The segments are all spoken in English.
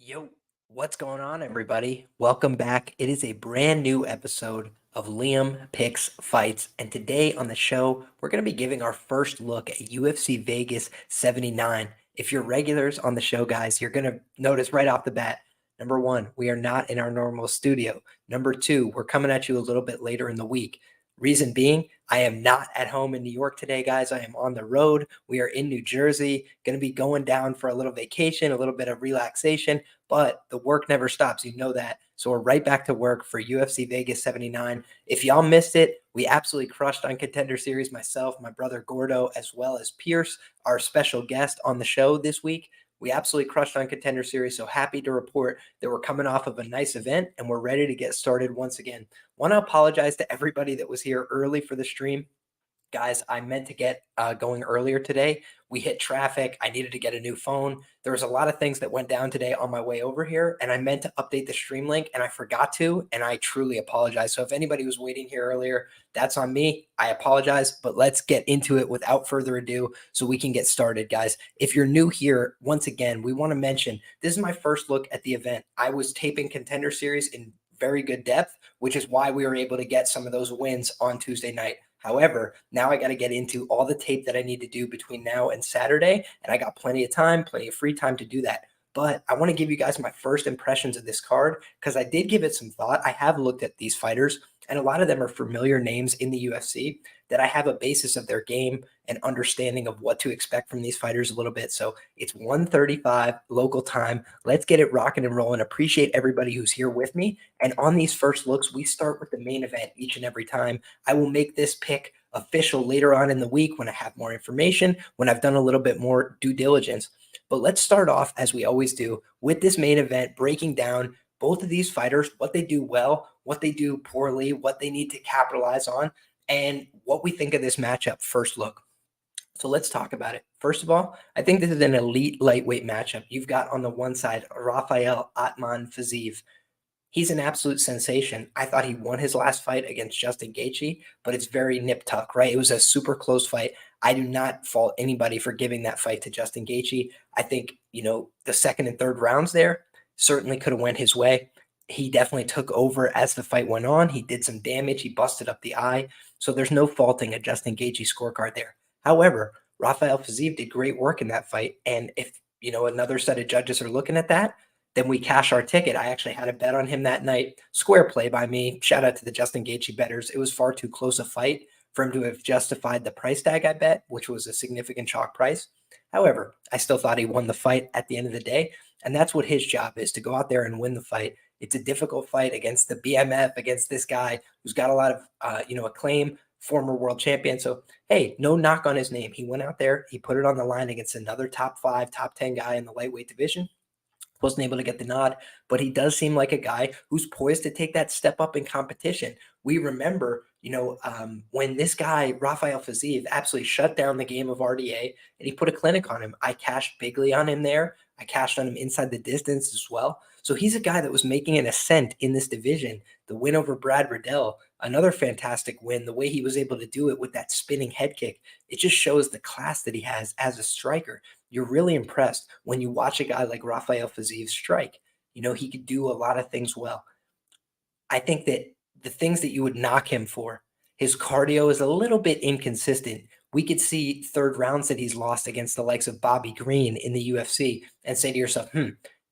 Yo, what's going on, everybody? Welcome back. It is a brand new episode of Liam Picks Fights. And today on the show, we're going to be giving our first look at UFC Vegas 79. If you're regulars on the show, guys, you're going to notice right off the bat, number one, we are not in our normal studio. Number two, we're coming at you a little bit later in the week. Reason being, I am not at home in New York today, guys. I am on the road. We are in New Jersey, going to be going down for a little vacation, a little bit of relaxation, but the work never stops. You know that. So we're right back to work for UFC Vegas 79. If y'all missed it, we absolutely crushed on Contender Series. Myself, my brother Gordo, as well as Pierce, our special guest on the show this week. We absolutely crushed on Contender Series. So happy to report that we're coming off of a nice event and we're ready to get started once again. Want to apologize to everybody that was here early for the stream. Guys, I meant to get going earlier today. We hit traffic. I needed to get a new phone. There was a lot of things that went down today on my way over here, and I meant to update the stream link, and I forgot to, and I truly apologize. So if anybody was waiting here earlier, that's on me. I apologize, but let's get into it without further ado so we can get started, guys. If you're new here, once again, we want to mention this is my first look at the event. I was taping Contender Series in very good depth, which is why we were able to get some of those wins on Tuesday night. However, now I got to get into all the tape that I need to do between now and Saturday, and I got plenty of time, plenty of free time to do that. But I want to give you guys my first impressions of this card because I did give it some thought. I have looked at these fighters, and a lot of them are familiar names in the UFC that I have a basis of their game and understanding of what to expect from these fighters a little bit. So it's 1:35 local time. Let's get it rocking and rolling. Appreciate everybody who's here with me. And on these first looks, we start with the main event each and every time. I will make this pick official later on in the week when I have more information, when I've done a little bit more due diligence. But let's start off, as we always do, with this main event, breaking down both of these fighters, what they do well, what they do poorly, what they need to capitalize on, and what we think of this matchup first look. So let's talk about it. First of all, I think this is an elite lightweight matchup. You've got on the one side Rafael Atman Fiziev. He's an absolute sensation. I thought he won his last fight against Justin Gaethje, but it's very nip-tuck, right? It was a super close fight. I do not fault anybody for giving that fight to Justin Gaethje. I think, the second and third rounds there certainly could have went his way. He definitely took over as the fight went on. He did some damage. He busted up the eye. So there's no faulting a Justin Gaethje scorecard there. However, Rafael Fiziev did great work in that fight. And if, another set of judges are looking at that, then we cash our ticket. I actually had a bet on him that night. Square play by me. Shout out to the Justin Gaethje bettors. It was far too close a fight for him to have justified the price tag I bet, which was a significant chalk price. However, I still thought he won the fight at the end of the day. And that's what his job is, to go out there and win the fight. It's a difficult fight against the BMF, against this guy who's got a lot of, acclaim, former world champion. So, hey, no knock on his name. He went out there, he put it on the line against another top 5, top 10 guy in the lightweight division. Wasn't able to get the nod, but he does seem like a guy who's poised to take that step up in competition. We remember, when this guy, Rafael Fiziev, absolutely shut down the game of RDA and he put a clinic on him. I cashed bigly on him there. I cashed on him inside the distance as well. So he's a guy that was making an ascent in this division. The win over Brad Riddell, another fantastic win. The way he was able to do it with that spinning head kick, it just shows the class that he has as a striker. You're really impressed when you watch a guy like Rafael Fiziev strike. He could do a lot of things well. I think that the things that you would knock him for, his cardio is a little bit inconsistent. We could see third rounds that he's lost against the likes of Bobby Green in the UFC and say to yourself,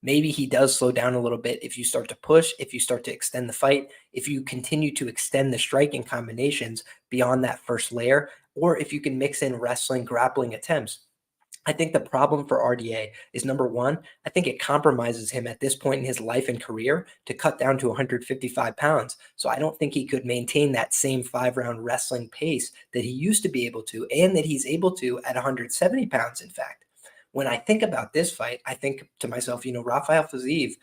maybe he does slow down a little bit if you start to push, if you start to extend the fight, if you continue to extend the striking combinations beyond that first layer, or if you can mix in wrestling, grappling attempts. I think the problem for RDA is, number one, I think it compromises him at this point in his life and career to cut down to 155 pounds. So I don't think he could maintain that same 5-round wrestling pace that he used to be able to, and that he's able to at 170 pounds, in fact. When I think about this fight, I think to myself, Rafael Fiziev,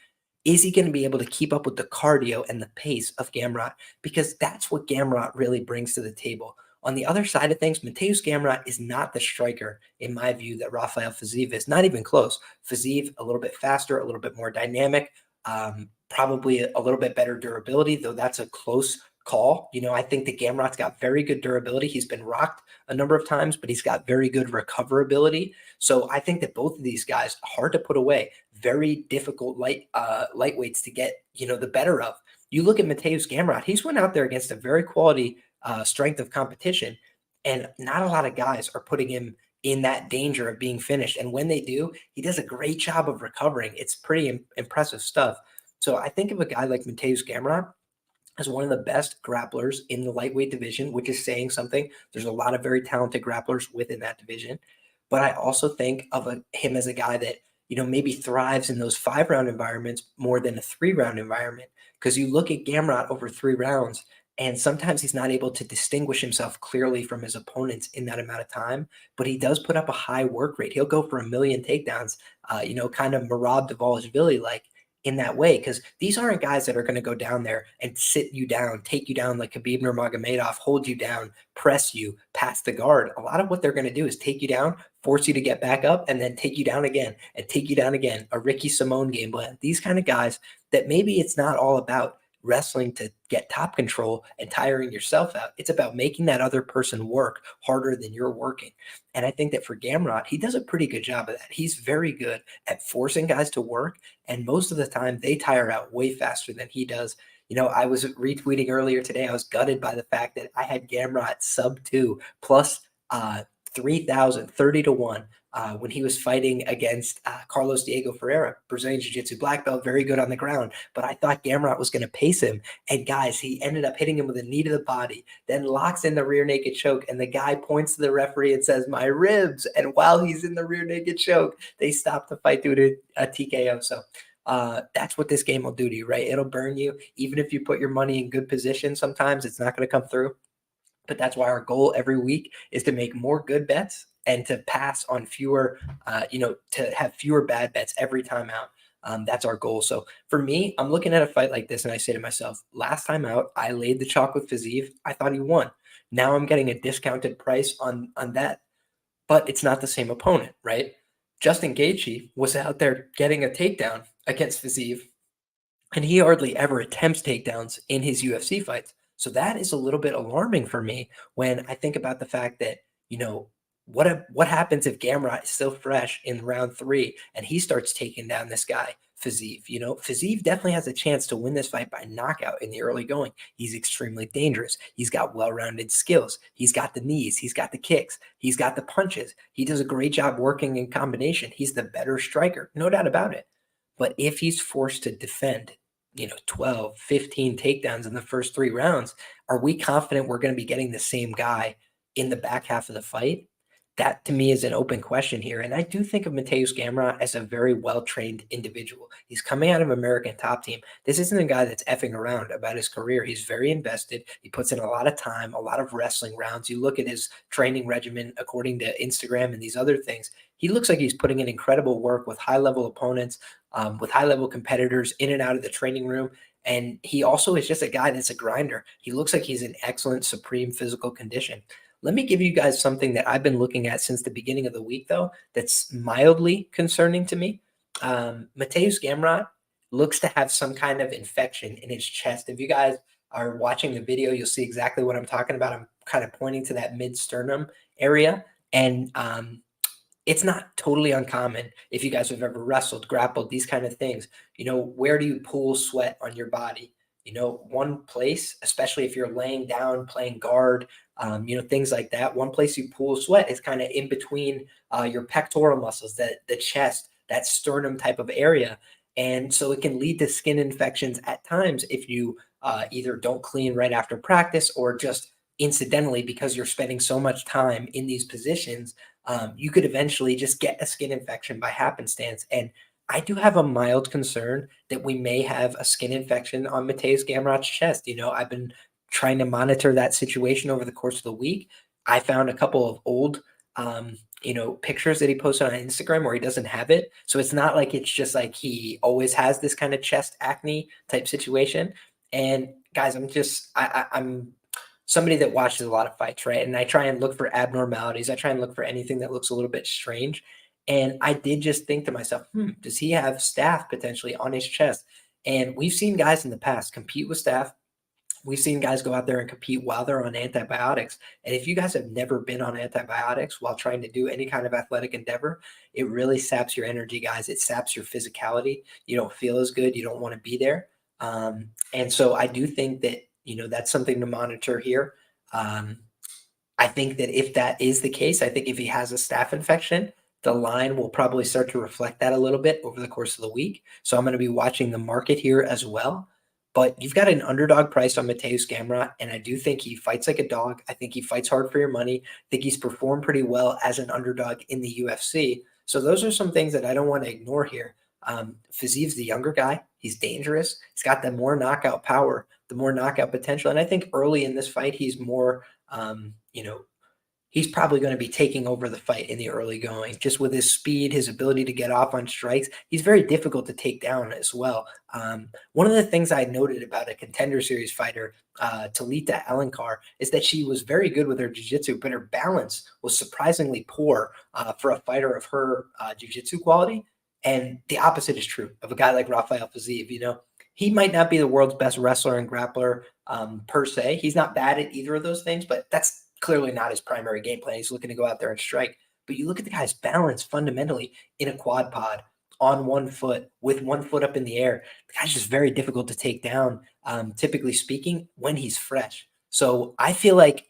is he going to be able to keep up with the cardio and the pace of Gamrot? Because that's what Gamrot really brings to the table. On the other side of things, Mateusz Gamrot is not the striker, in my view, that Rafael Fiziev is. Not even close. Fiziev, a little bit faster, a little bit more dynamic, probably a little bit better durability, though that's a close call. I think that Gamrot's got very good durability. He's been rocked a number of times, but he's got very good recoverability. So I think that both of these guys, hard to put away, very difficult lightweights to get, the better of. You look at Mateusz Gamrot, he's went out there against a very quality strength of competition, and not a lot of guys are putting him in that danger of being finished. And when they do, he does a great job of recovering. It's pretty impressive stuff. So I think of a guy like Mateusz Gamrot as one of the best grapplers in the lightweight division, which is saying something. There's a lot of very talented grapplers within that division. But I also think of him as a guy that, maybe thrives in those 5-round environments more than a 3-round environment. Because you look at Gamrot over 3 rounds, and sometimes he's not able to distinguish himself clearly from his opponents in that amount of time, but he does put up a high work rate. He'll go for 1 million takedowns, kind of Merab Dvalishvili like in that way, because these aren't guys that are going to go down there and sit you down, take you down like Khabib Nurmagomedov, hold you down, press you, pass the guard. A lot of what they're going to do is take you down, force you to get back up, and then take you down again and take you down again. A Ricky Simone game plan. These kind of guys that maybe it's not all about wrestling to get top control and tiring yourself out. It's about making that other person work harder than you're working. And I think that for Gamrot, he does a pretty good job of that. He's very good at forcing guys to work. And most of the time they tire out way faster than he does. I was retweeting earlier today. I was gutted by the fact that I had Gamrot sub 2 plus 3,000, 30 to 1 when he was fighting against Carlos Diego Ferreira, Brazilian Jiu-Jitsu black belt, very good on the ground. But I thought Gamrot was going to pace him. And guys, he ended up hitting him with a knee to the body, then locks in the rear naked choke. And the guy points to the referee and says, "My ribs." And while he's in the rear naked choke, they stop the fight due to a TKO. So that's what this game will do to you, right? It'll burn you. Even if you put your money in good position, sometimes it's not going to come through. But that's why our goal every week is to make more good bets and to pass on fewer, to have fewer bad bets every time out. That's our goal. So for me, I'm looking at a fight like this and I say to myself, last time out, I laid the chalk with Fiziev. I thought he won. Now I'm getting a discounted price on that, but it's not the same opponent, right? Justin Gaethje was out there getting a takedown against Fiziev, and he hardly ever attempts takedowns in his UFC fights. So that is a little bit alarming for me when I think about the fact that, what happens if Gamrot is still fresh in round 3 and he starts taking down this guy, Fiziev? Fiziev definitely has a chance to win this fight by knockout in the early going. He's extremely dangerous. He's got well-rounded skills. He's got the knees. He's got the kicks. He's got the punches. He does a great job working in combination. He's the better striker, no doubt about it. But if he's forced to defend, 12, 15 takedowns in the first 3 rounds, are we confident we're going to be getting the same guy in the back half of the fight? That to me is an open question here. And I do think of Mateusz Gamrot as a very well-trained individual. He's coming out of American Top Team. This isn't a guy that's effing around about his career. He's very invested. He puts in a lot of time, a lot of wrestling rounds. You look at his training regimen according to Instagram and these other things. He looks like he's putting in incredible work with high-level opponents, with high-level competitors in and out of the training room. And he also is just a guy that's a grinder. He looks like he's in excellent, supreme physical condition. Let me give you guys something that I've been looking at since the beginning of the week, though, that's mildly concerning to me. Mateusz Gamrot looks to have some kind of infection in his chest. If you guys are watching the video, you'll see exactly what I'm talking about. I'm kind of pointing to that mid-sternum area. And it's not totally uncommon if you guys have ever wrestled, grappled, these kind of things. Where do you pool sweat on your body? One place, especially if you're laying down, playing guard, things like that. One place you pool sweat is kind of in between your pectoral muscles, the chest, that sternum type of area. And so it can lead to skin infections at times if you either don't clean right after practice or just incidentally, because you're spending so much time in these positions, you could eventually just get a skin infection by happenstance. And I do have a mild concern that we may have a skin infection on Mateusz Gamrot's chest. I've been trying to monitor that situation over the course of the week. I found a couple of old, pictures that he posted on Instagram where he doesn't have it. So it's not like it's just like he always has this kind of chest acne type situation. And guys, I'm somebody that watches a lot of fights, right? And I try and look for abnormalities. I try and look for anything that looks a little bit strange. And I did just think to myself, does he have staph potentially on his chest? And we've seen guys in the past compete with staph We've seen guys go out there and compete while they're on antibiotics. And if you guys have never been on antibiotics while trying to do any kind of athletic endeavor, it really saps your energy, guys. It saps your physicality. You don't feel as good. You don't want to be there. And so I do think that, that's something to monitor here. Um, I think that if that is the case, I think if he has a staph infection, the line will probably start to reflect that a little bit over the course of the week. So I'm going to be watching the market here as well. But you've got an underdog price on Mateusz Gamrot, and I do think he fights like a dog. I think he fights hard for your money. I think he's performed pretty well as an underdog in the UFC. So those are some things that I don't want to ignore here. Fiziev's the younger guy. He's dangerous. He's got the more knockout power, the more knockout potential. And I think early in this fight, he's more he's probably going to be taking over the fight in the early going, just with his speed, his ability to get off on strikes. He's very difficult to take down as well. One of the things I noted about a Contender Series fighter, Talita Alenkar, is that she was very good with her jiu-jitsu, but her balance was surprisingly poor for a fighter of her jiu-jitsu quality. And the opposite is true of a guy like Rafael Fiziev. He might not be the world's best wrestler and grappler per se. He's not bad at either of those things, but that's clearly not his primary game plan. He's looking to go out there and strike. But you look at the guy's balance fundamentally in a quad pod on one foot with one foot up in the air. The guy's just very difficult to take down, typically speaking, when he's fresh. So I feel like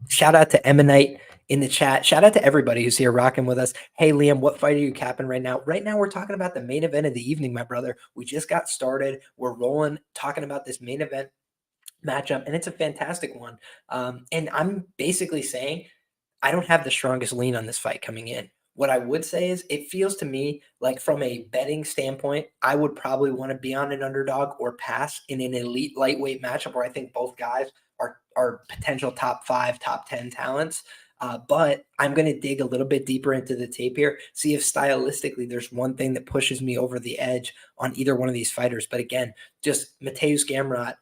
shout out to Emanite in the chat. Shout out to everybody who's here rocking with us. Hey, Liam, what fight are you capping right now? Right now, we're talking about the main event of the evening, my brother. We just got started. We're rolling, talking about this main event matchup, and it's a fantastic one. And I'm basically saying I don't have the strongest lean on this fight coming in. What I would say is it feels to me like from a betting standpoint, I would probably want to be on an underdog or pass in an elite lightweight matchup where I think both guys are potential top 5, top 10 talents. But I'm going to dig a little bit deeper into the tape here, see if stylistically there's one thing that pushes me over the edge on either one of these fighters. But again, just Mateusz Gamrot,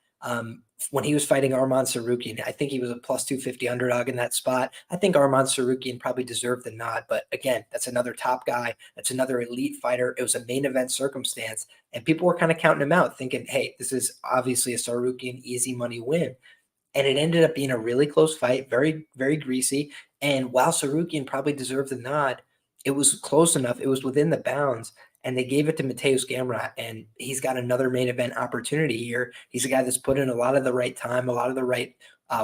when he was fighting Arman Tsarukyan, I think he was a plus 250 underdog in that spot. I think Arman Tsarukyan probably deserved the nod, but again, that's another top guy. That's another elite fighter. It was a main event circumstance, and people were kind of counting him out, thinking, hey, this is obviously a Tsarukyan easy money win. And it ended up being a really close fight, very, very greasy. And while Tsarukyan probably deserved the nod, it was close enough. It was within the bounds. And they gave it to Mateusz Gamrot, and he's got another main event opportunity here. He's a guy that's put in a lot of the right time, a lot of the right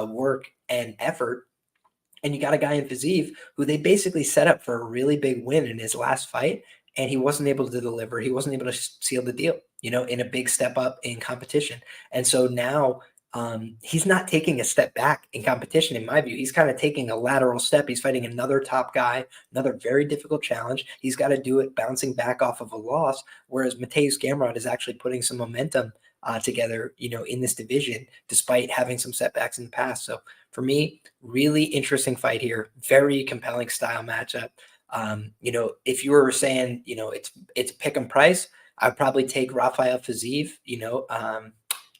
work and effort. And you got a guy in Fiziev who they basically set up for a really big win in his last fight, and he wasn't able to deliver. He wasn't able to seal the deal, in a big step up in competition. And so now he's not taking a step back in competition, in my view. He's kind of taking a lateral step. He's fighting another top guy, another very difficult challenge. He's got to do it bouncing back off of a loss, whereas Mateusz Gamrot is actually putting some momentum together, in this division, despite having some setbacks in the past. So for me, really interesting fight here. Very compelling style matchup. If you were saying, it's pick 'em price, I'd probably take Rafael Fiziev,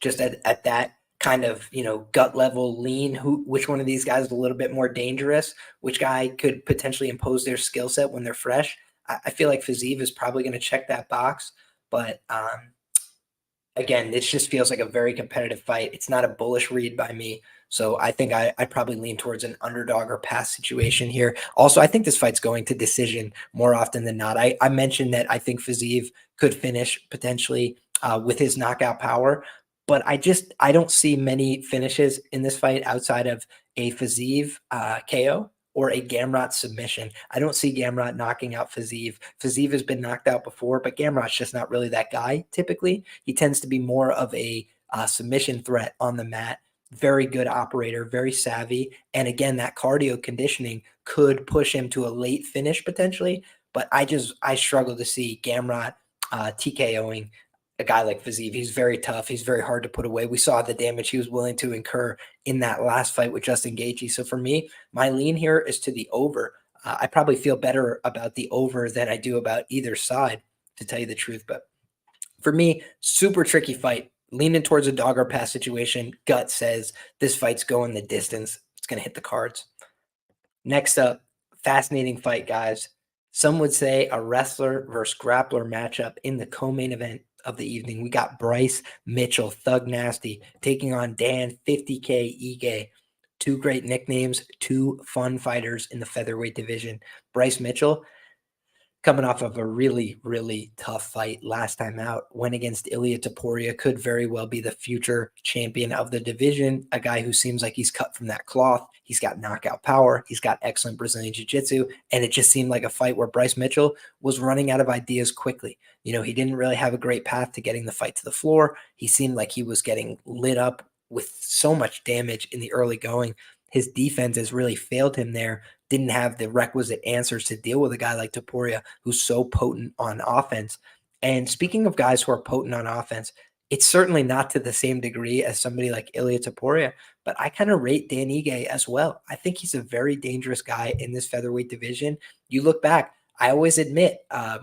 just at that kind of, gut level lean, which one of these guys is a little bit more dangerous, which guy could potentially impose their skill set when they're fresh. I feel like Fiziev is probably going to check that box, but again, this just feels like a very competitive fight. It's not a bullish read by me. So I think I probably lean towards an underdog or pass situation here. Also, I think this fight's going to decision more often than not. I mentioned that I think Fiziev could finish potentially with his knockout power, but I don't see many finishes in this fight outside of a Fiziev KO or a Gamrot submission. I don't see Gamrot knocking out Fiziev. Fiziev has been knocked out before, but Gamrot's just not really that guy typically. He tends to be more of a submission threat on the mat. Very good operator, very savvy. And again, that cardio conditioning could push him to a late finish potentially. But I struggle to see Gamrot TKOing a guy like Fiziev. He's very tough. He's very hard to put away. We saw the damage he was willing to incur in that last fight with Justin Gaethje. So for me, my lean here is to the over. I probably feel better about the over than I do about either side, to tell you the truth. But for me, super tricky fight. Leaning towards a dog or pass situation. Gut says this fight's going the distance. It's going to hit the cards. Next up, fascinating fight, guys. Some would say a wrestler versus grappler matchup in the co-main event of the evening, we got Bryce Mitchell, Thug Nasty, taking on Dan 50K Ige. Two great nicknames, two fun fighters in the featherweight division. Bryce Mitchell, coming off of a really, really tough fight last time out, went against Ilia Topuria, could very well be the future champion of the division, a guy who seems like he's cut from that cloth. He's got knockout power. He's got excellent Brazilian jiu-jitsu, and it just seemed like a fight where Bryce Mitchell was running out of ideas quickly. You know, he didn't really have a great path to getting the fight to the floor. He seemed like he was getting lit up with so much damage in the early going. His defense has really failed him there. Didn't have the requisite answers to deal with a guy like Topuria, who's so potent on offense. And speaking of guys who are potent on offense, it's certainly not to the same degree as somebody like Ilia Topuria, but I kind of rate Dan Ige as well. I think he's a very dangerous guy in this featherweight division. You look back, I always admit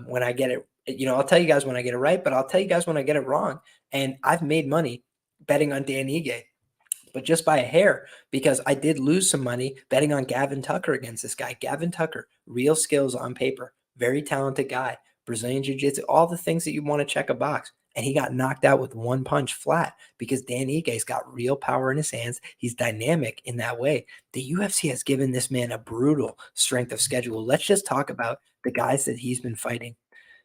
when I get it, I'll tell you guys when I get it right, but I'll tell you guys when I get it wrong. And I've made money betting on Dan Ige, but just by a hair, because I did lose some money betting on Gavin Tucker against this guy. Gavin Tucker, real skills on paper, very talented guy, Brazilian jiu-jitsu, all the things that you want to check a box. And he got knocked out with one punch flat because Dan Ige's got real power in his hands. He's dynamic in that way. The UFC has given this man a brutal strength of schedule. Let's just talk about the guys that he's been fighting.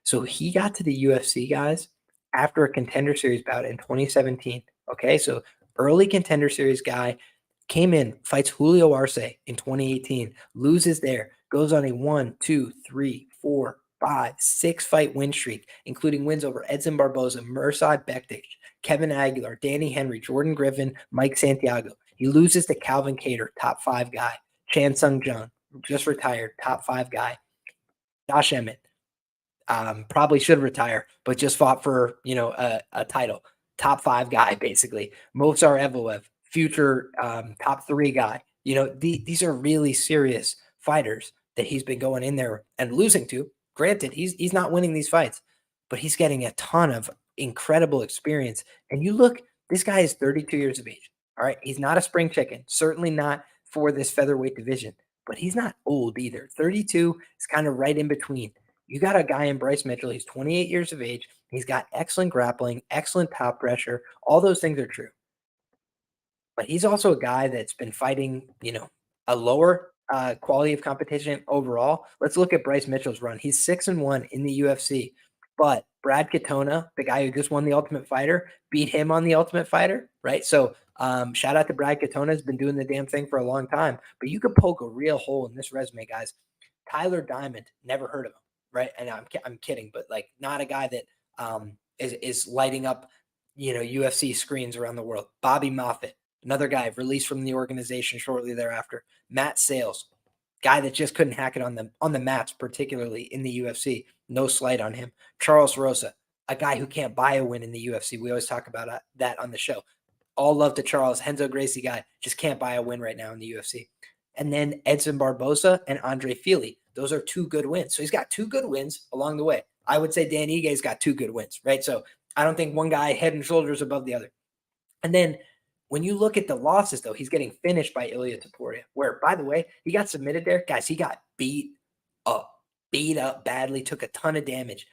So he got to the UFC, guys, after a Contender Series bout in 2017. Okay, so early Contender Series guy, came in, fights Julio Arce in 2018, loses there, goes on a 1, 2, 3, 4, 5, 6 fight win streak, including wins over Edson Barboza, Mirsad Bektic, Kevin Aguilar, Danny Henry, Jordan Griffin, Mike Santiago. He loses to Calvin Kattar, top 5 guy. Chan Sung Jung, just retired, top 5 guy. Josh Emmett, probably should retire, but just fought for, a title. Top 5 guy, basically. Movsar Evloev, future top 3 guy. These are really serious fighters that he's been going in there and losing to. Granted, he's not winning these fights, but he's getting a ton of incredible experience. And you look, this guy is 32 years of age. All right. He's not a spring chicken, certainly not for this featherweight division, but he's not old either. 32 is kind of right in between. You got a guy in Bryce Mitchell. He's 28 years of age. He's got excellent grappling, excellent top pressure. All those things are true. But he's also a guy that's been fighting, a lower quality of competition overall. Let's look at Bryce Mitchell's run. He's 6-1 in the UFC. But Brad Katona, the guy who just won the Ultimate Fighter, beat him on the Ultimate Fighter, right? So shout out to Brad Katona. Has been doing the damn thing for a long time. But you could poke a real hole in this resume, guys. Tyler Diamond, never heard of him. Right. And I'm kidding, but like not a guy that is lighting up, UFC screens around the world. Bobby Moffitt, another guy released from the organization shortly thereafter. Matt Sales, guy that just couldn't hack it on the mats, particularly in the UFC. No slight on him. Charles Rosa, a guy who can't buy a win in the UFC. We always talk about that on the show. All love to Charles, Renzo Gracie guy, just can't buy a win right now in the UFC. And then Edson Barboza and Andre Fili. Those are 2 good wins. So he's got 2 good wins along the way. I would say Dan Ige's got 2 good wins, right? So I don't think one guy head and shoulders above the other. And then when you look at the losses, though, he's getting finished by Ilia Topuria, where, by the way, he got submitted there. Guys, he got beat up badly, took a ton of damage.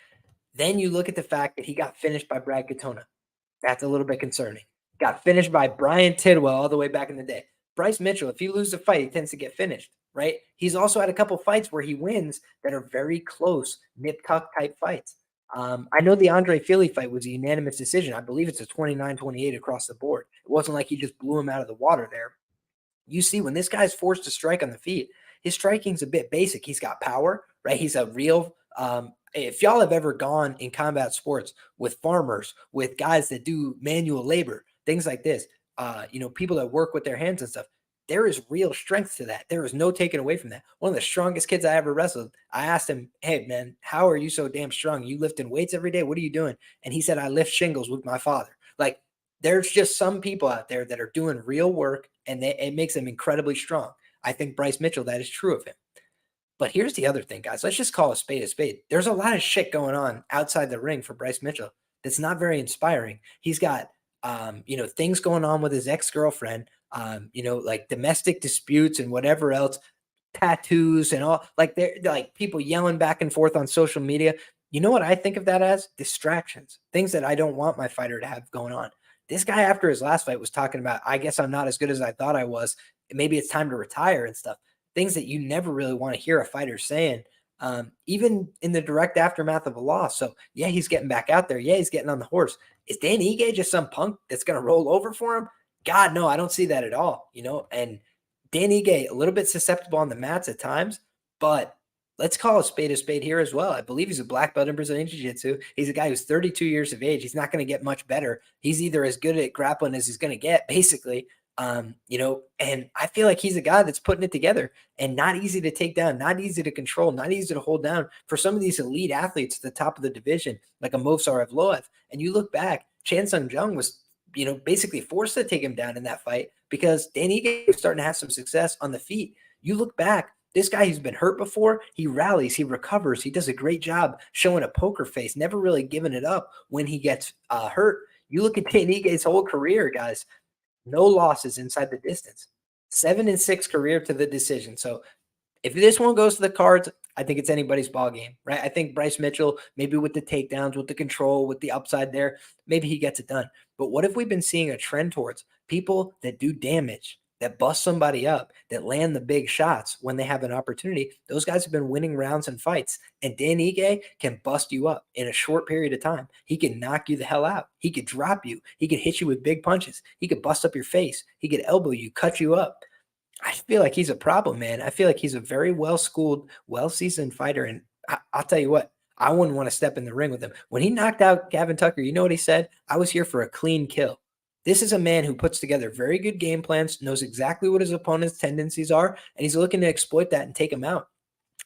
Then you look at the fact that he got finished by Brad Katona. That's a little bit concerning. Got finished by Brian Tidwell all the way back in the day. Bryce Mitchell, if he loses a fight, he tends to get finished, right? He's also had a couple fights where he wins that are very close, nip-tuck type fights. I know the Andre Fili fight was a unanimous decision. I believe it's a 29-28 across the board. It wasn't like he just blew him out of the water there. You see, when this guy's forced to strike on the feet, his striking's a bit basic. He's got power, right? He's a real if y'all have ever gone in combat sports with farmers, with guys that do manual labor, things like this, people that work with their hands and stuff, there is real strength to that. There is no taking away from that. One of the strongest kids I ever wrestled, I asked him, hey, man, how are you so damn strong? You lifting weights every day? What are you doing? And he said, I lift shingles with my father. Like, there's just some people out there that are doing real work, and it makes them incredibly strong. I think Bryce Mitchell, that is true of him. But here's the other thing, guys. Let's just call a spade a spade. There's a lot of shit going on outside the ring for Bryce Mitchell that's not very inspiring. He's got, things going on with his ex-girlfriend, like domestic disputes and whatever else, tattoos and all. Like, they're like people yelling back and forth on social media. You know what I think of that as? Distractions, things that I don't want my fighter to have going on. This guy, after his last fight, was talking about, I guess I'm not as good as I thought I was. Maybe it's time to retire and stuff. Things that you never really want to hear a fighter saying, even in the direct aftermath of a loss. So, yeah, he's getting back out there. Yeah, he's getting on the horse. Is Dan Ige just some punk that's going to roll over for him? God, no, I don't see that at all, And Dan Ige, a little bit susceptible on the mats at times, but let's call a spade here as well. I believe he's a black belt in Brazilian Jiu-Jitsu. He's a guy who's 32 years of age. He's not going to get much better. He's either as good at grappling as he's going to get, basically. And I feel like he's a guy that's putting it together and not easy to take down, not easy to control, not easy to hold down for some of these elite athletes at the top of the division, like a Movsar Evloev. And you look back, Chan Sung Jung was, basically forced to take him down in that fight because Dan Ige was starting to have some success on the feet. You look back, this guy who's been hurt before, he rallies, he recovers, he does a great job showing a poker face, never really giving it up when he gets hurt. You look at Dan Ige's whole career, guys, no losses inside the distance. 7-6 career to the decision. So if this one goes to the cards, I think it's anybody's ball game, right? I think Bryce Mitchell, maybe with the takedowns, with the control, with the upside there, maybe he gets it done. But what if we've been seeing a trend towards people that do damage, that bust somebody up, that land the big shots when they have an opportunity? Those guys have been winning rounds and fights. And Dan Ige can bust you up in a short period of time. He can knock you the hell out. He could drop you. He could hit you with big punches. He could bust up your face. He could elbow you, cut you up. I feel like he's a problem, man. I feel like he's a very well-schooled, well-seasoned fighter, and I'll tell you what, I wouldn't want to step in the ring with him. When he knocked out Gavin Tucker, you know what he said? I was here for a clean kill. This is a man who puts together very good game plans, knows exactly what his opponent's tendencies are, and he's looking to exploit that and take him out.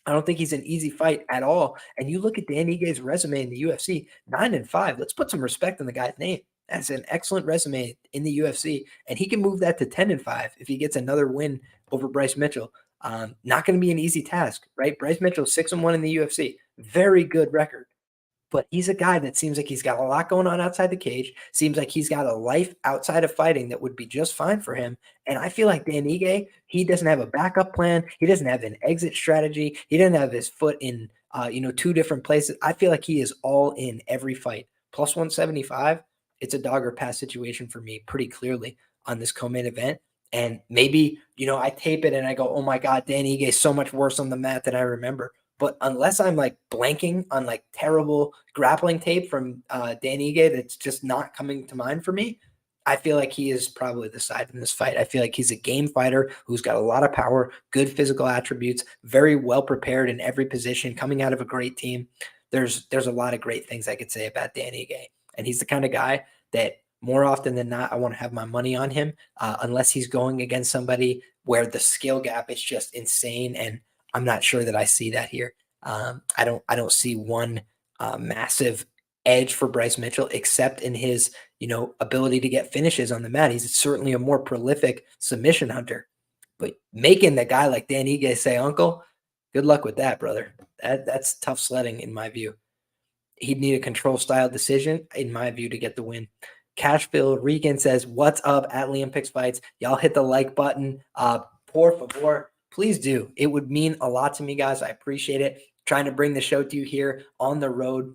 I don't think he's an easy fight at all. And you look at Dan Ige's resume in the UFC, 9-5. Let's put some respect on the guy's name. That's an excellent resume in the UFC, and he can move that to 10-5 if he gets another win over Bryce Mitchell. Not going to be an easy task, right? Bryce Mitchell 6-1 in the UFC, very good record. But he's a guy that seems like he's got a lot going on outside the cage. Seems like he's got a life outside of fighting that would be just fine for him. And I feel like Dan Ige, he doesn't have a backup plan. He doesn't have an exit strategy. He doesn't have his foot in, two different places. I feel like he is all in every fight. Plus 175, it's a dog or pass situation for me pretty clearly on this co-main event. And maybe, I tape it and I go, oh my God, Dan Ige is so much worse on the mat than I remember. But unless I'm like blanking on like terrible grappling tape from Dan Ige that's just not coming to mind for me, I feel like he is probably the side in this fight. I feel like he's a game fighter who's got a lot of power, good physical attributes, very well prepared in every position, coming out of a great team. There's a lot of great things I could say about Dan Ige. And he's the kind of guy that more often than not, I want to have my money on him unless he's going against somebody where the skill gap is just insane. And I'm not sure that I see that here. I don't see one massive edge for Bryce Mitchell except in his, ability to get finishes on the mat. He's certainly a more prolific submission hunter. But making the guy like Dan Ige say uncle, good luck with that, brother. That's tough sledding in my view. He'd need a control style decision, in my view, to get the win. Cashville Regan says, what's up at LiamPicksFights? Y'all hit the like button. Por favor. Please do. It would mean a lot to me, guys. I appreciate it. Trying to bring the show to you here on the road.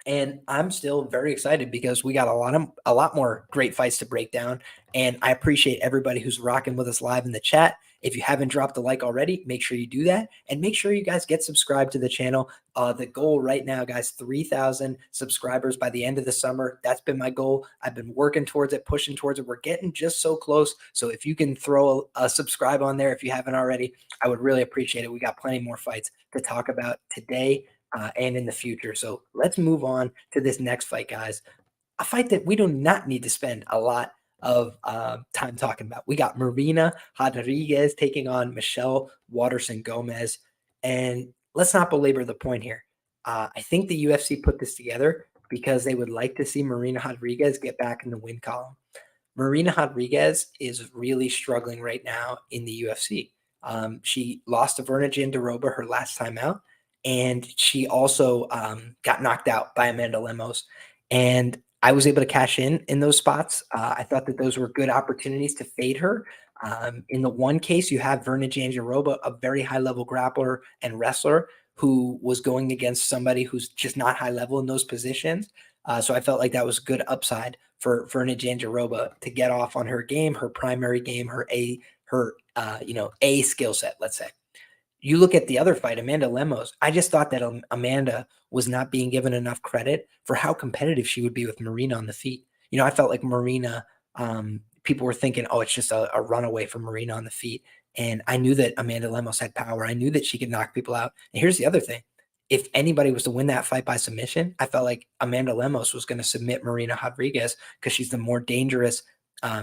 And I'm still very excited because we got a lot more great fights to break down. And I appreciate everybody who's rocking with us live in the chat. If you haven't dropped a like already, make sure you do that. And make sure you guys get subscribed to the channel. The goal right now, guys, 3,000 subscribers by the end of the summer. That's been my goal. I've been working towards it, pushing towards it. We're getting just so close. So if you can throw a subscribe on there, if you haven't already, I would really appreciate it. We got plenty more fights to talk about today and in the future. So let's move on to this next fight, guys. A fight that we do not need to spend a lot of time talking about. We got Marina Rodriguez taking on Michelle Waterson-Gomez. And let's not belabor the point here. I think the UFC put this together because they would like to see Marina Rodriguez get back in the win column. Marina Rodriguez is really struggling right now in the UFC. She lost to Virna Jandiroba her last time out, and she also got knocked out by Amanda Lemos. And I was able to cash in those spots. I thought that those were good opportunities to fade her. In the one case, you have Virna Jandiroba, a very high-level grappler and wrestler who was going against somebody who's just not high level in those positions. So I felt like that was good upside for Jandiroba to get off on her game, her primary game, her A skill set, let's say. You look at the other fight, Amanda Lemos. I just thought that Amanda was not being given enough credit for how competitive she would be with Marina on the feet. I felt like Marina, people were thinking, oh, it's just a runaway for Marina on the feet. And I knew that Amanda Lemos had power. I knew that she could knock people out. And here's the other thing. If anybody was to win that fight by submission, I felt like Amanda Lemos was going to submit Marina Rodriguez because she's the more dangerous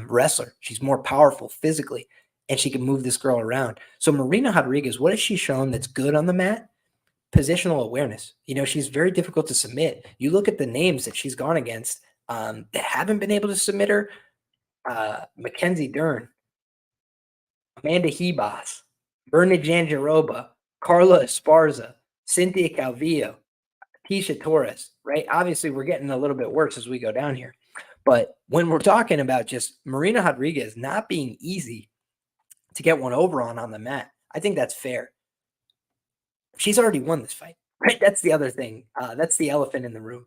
wrestler. She's more powerful physically, and she can move this girl around. So Marina Rodriguez, what has she shown that's good on the mat? Positional awareness. She's very difficult to submit. You look at the names that she's gone against that haven't been able to submit her. Mackenzie Dern, Amanda Hebas, Berna Jandiroba, Carla Esparza, Cynthia Calvillo, Tisha Torres, right? Obviously, we're getting a little bit worse as we go down here. But when we're talking about just Marina Rodriguez not being easy to get one over on the mat, I think that's fair. She's already won this fight, right? That's the other thing. That's the elephant in the room.